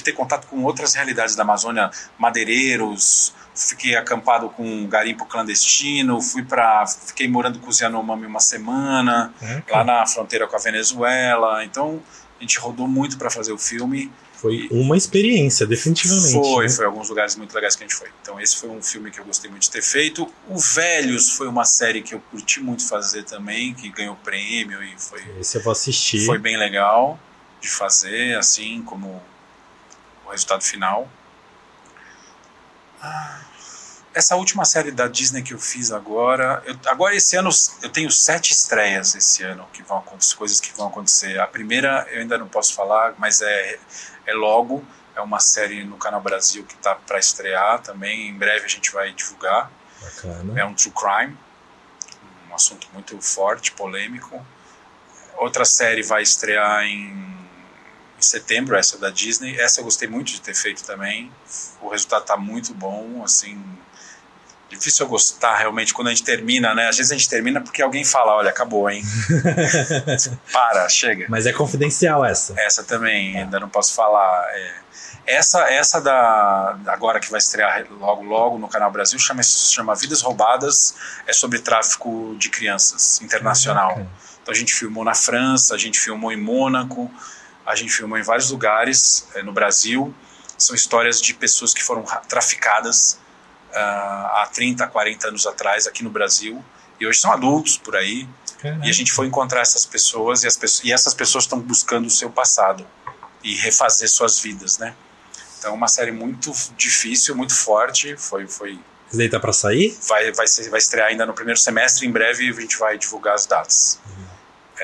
ter contato com outras realidades da Amazônia, madeireiros, fiquei acampado com um garimpo clandestino, fiquei morando com os Yanomami uma semana, lá na fronteira com a Venezuela. Então a gente rodou muito para fazer o filme. Foi uma experiência, definitivamente. Foi alguns lugares muito legais que a gente foi. Então esse foi um filme que eu gostei muito de ter feito. O Velhos foi uma série que eu curti muito fazer também, que ganhou prêmio e foi... Esse eu vou assistir. Foi bem legal de fazer, assim, como o resultado final. Essa última série da Disney que eu fiz agora... Agora esse ano, eu tenho 7 estreias esse ano, que vão acontecer, coisas que vão acontecer. A primeira eu ainda não posso falar, mas é logo, é uma série no Canal Brasil que está para estrear também, em breve a gente vai divulgar. Bacana. É um true crime, um assunto muito forte, polêmico. Outra série vai estrear em setembro, essa da Disney. Essa eu gostei muito de ter feito também, o resultado está muito bom, assim... Difícil eu gostar realmente quando a gente termina, né? Às vezes a gente termina porque alguém fala, olha, acabou, hein? Para, chega. Mas é confidencial essa. Essa também, ainda não posso falar. Essa agora que vai estrear logo no Canal Brasil, chama Vidas Roubadas, é sobre tráfico de crianças, internacional. Então a gente filmou na França, a gente filmou em Mônaco, a gente filmou em vários lugares no Brasil. São histórias de pessoas que foram traficadas há 30, 40 anos atrás aqui no Brasil, e hoje são adultos por aí. E a gente foi encontrar essas pessoas, e essas pessoas estão buscando o seu passado e refazer suas vidas, né? Então é uma série muito difícil, muito forte. Isso daí tá pra sair? Vai estrear ainda no primeiro semestre, em breve a gente vai divulgar as datas.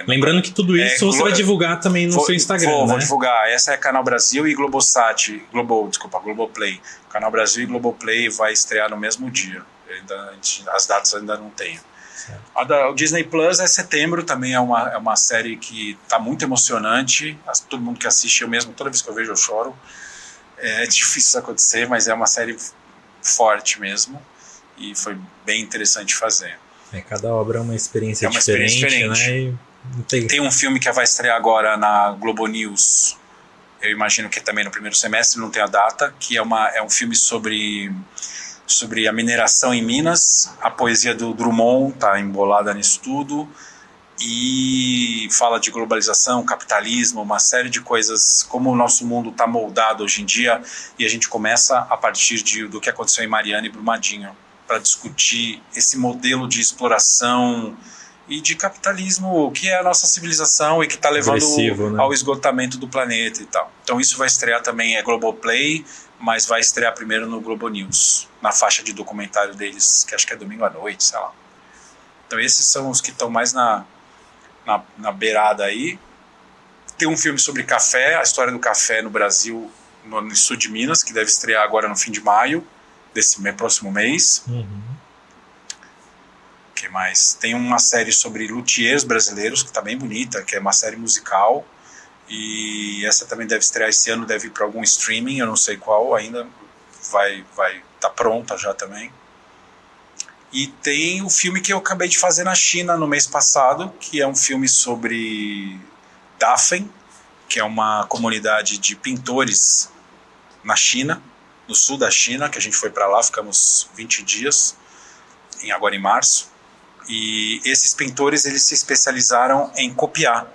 Lembrando que tudo isso você vai divulgar também no seu Instagram, né? Vou divulgar. Essa é Canal Brasil e Globosat, Globoplay. Canal Brasil e Globoplay vai estrear no mesmo dia. As datas ainda não tenho. O Disney Plus é setembro, também é uma série que está muito emocionante. Todo mundo que assiste, eu mesmo, toda vez que eu vejo eu choro. É difícil isso acontecer, mas é uma série forte mesmo. E foi bem interessante fazer. Cada obra é uma experiência diferente, né? Tem um filme que vai estrear agora na Globo News, eu imagino que também no primeiro semestre, não tem a data, que é um filme sobre a mineração em Minas. A poesia do Drummond está embolada nisso tudo, e fala de globalização, capitalismo, uma série de coisas, como o nosso mundo está moldado hoje em dia, e a gente começa a partir do que aconteceu em Mariana e Brumadinho, para discutir esse modelo de exploração e de capitalismo que é a nossa civilização e que está levando ao esgotamento do planeta e tal. Então isso vai estrear também, é Globoplay, mas vai estrear primeiro no Globo News, na faixa de documentário deles, que acho que é domingo à noite, sei lá. Então esses são os que estão mais na beirada aí. Tem um filme sobre café, a história do café no Brasil, no sul de Minas, que deve estrear agora no fim de maio, desse próximo mês. Que mais? Tem uma série sobre luthiers brasileiros, que está bem bonita, que é uma série musical, e essa também deve estrear esse ano, deve ir para algum streaming, eu não sei qual ainda, vai tá pronta já também. E tem o filme que eu acabei de fazer na China no mês passado, que é um filme sobre Dafen, que é uma comunidade de pintores na China, no sul da China, que a gente foi para lá, ficamos 20 dias, agora em março. E esses pintores, eles se especializaram em copiar.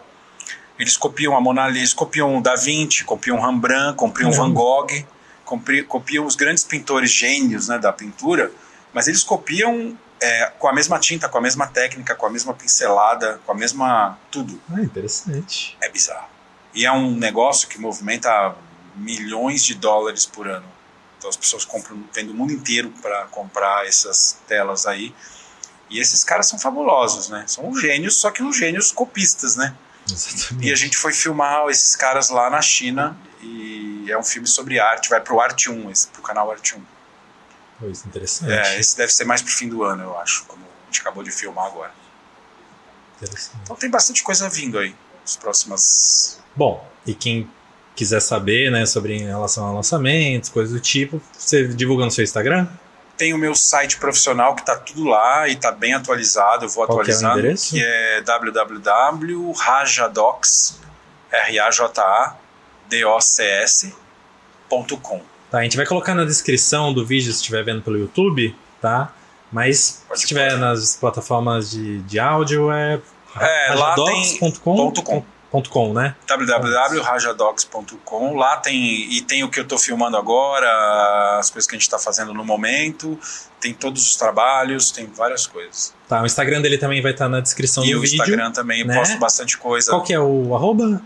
Eles copiam a Mona Lisa, eles copiam o Da Vinci, copiam Rembrandt, copiam Van Gogh, copiam os grandes pintores gênios, né, da pintura, mas eles copiam com a mesma tinta, com a mesma técnica, com a mesma pincelada, com a mesma tudo. Interessante. É bizarro. E é um negócio que movimenta milhões de dólares por ano. Então as pessoas vêm do mundo inteiro para comprar essas telas aí. E esses caras são fabulosos, né? São gênios, só que uns gênios copistas, né? Exatamente. E a gente foi filmar esses caras lá na China, e é um filme sobre arte, vai pro Arte 1, pro canal Arte 1. Pois, interessante. Esse deve ser mais pro fim do ano, eu acho, como a gente acabou de filmar agora. Interessante. Então tem bastante coisa vindo aí. as próximas... Bom, e quem quiser saber, né, sobre em relação a lançamentos, coisas do tipo, você divulga no seu Instagram? Tem o meu site profissional que está tudo lá e está bem atualizado, eu vou atualizando, que é www.rajadocs, RAJADOCS.com. Tá, a gente vai colocar na descrição do vídeo se estiver vendo pelo YouTube, tá? Mas se estiver nas plataformas de áudio rajadocs.com, né? www.rajadocs.com. Lá tem o que eu estou filmando agora, as coisas que a gente está fazendo no momento, tem todos os trabalhos, tem várias coisas. Tá, o Instagram dele também vai estar na descrição do vídeo. E o Instagram também, né? Posto bastante coisa. Qual que é o arroba?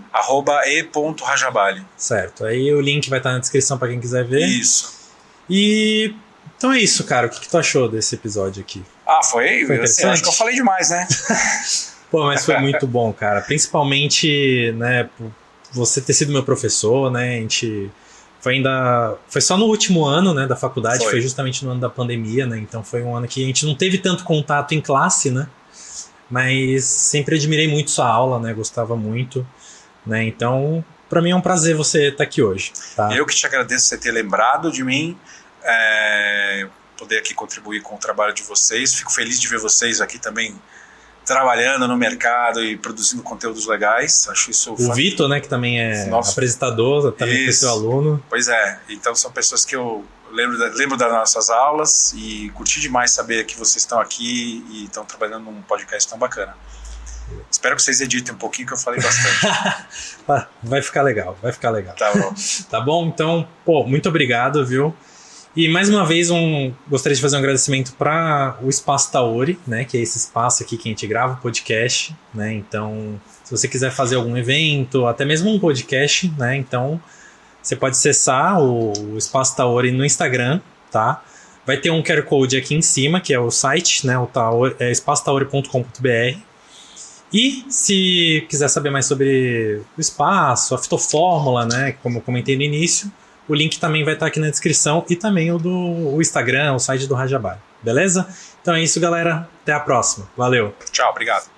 @e.rajabali. Certo, aí o link vai estar na descrição para quem quiser ver. Isso. E então é isso, cara. O que tu achou desse episódio aqui? Foi interessante? Acho que eu falei demais, né? Pô, mas foi muito bom, cara. Principalmente, né, por você ter sido meu professor, né? A gente foi só no último ano, né, da faculdade, foi justamente no ano da pandemia, né? Então foi um ano que a gente não teve tanto contato em classe, né? Mas sempre admirei muito sua aula, né? Gostava muito, né? Então, pra mim é um prazer você estar aqui hoje, tá? Eu que te agradeço você ter lembrado de mim, poder aqui contribuir com o trabalho de vocês. Fico feliz de ver vocês aqui também trabalhando no mercado e produzindo conteúdos legais. Acho isso o Vitor, né, que também é apresentador, também foi seu aluno. Pois é, então são pessoas que eu lembro das nossas aulas e curti demais saber que vocês estão aqui e estão trabalhando num podcast tão bacana. Espero que vocês editem um pouquinho, que eu falei bastante. Vai ficar legal. Tá bom. Tá bom? Então, muito obrigado, viu? E mais uma vez gostaria de fazer um agradecimento para o Espaço Taori, né, que é esse espaço aqui que a gente grava o podcast, né? Então, se você quiser fazer algum evento, até mesmo um podcast, né, então você pode acessar o Espaço Taori no Instagram, tá? Vai ter um QR Code aqui em cima, que é o site, né, é espaçotaori.com.br. E se quiser saber mais sobre o espaço, a fitofórmula, né, como eu comentei no início, o link também vai estar aqui na descrição e também o Instagram, o site do Rajabali. Beleza? Então é isso, galera. Até a próxima. Valeu. Tchau, obrigado.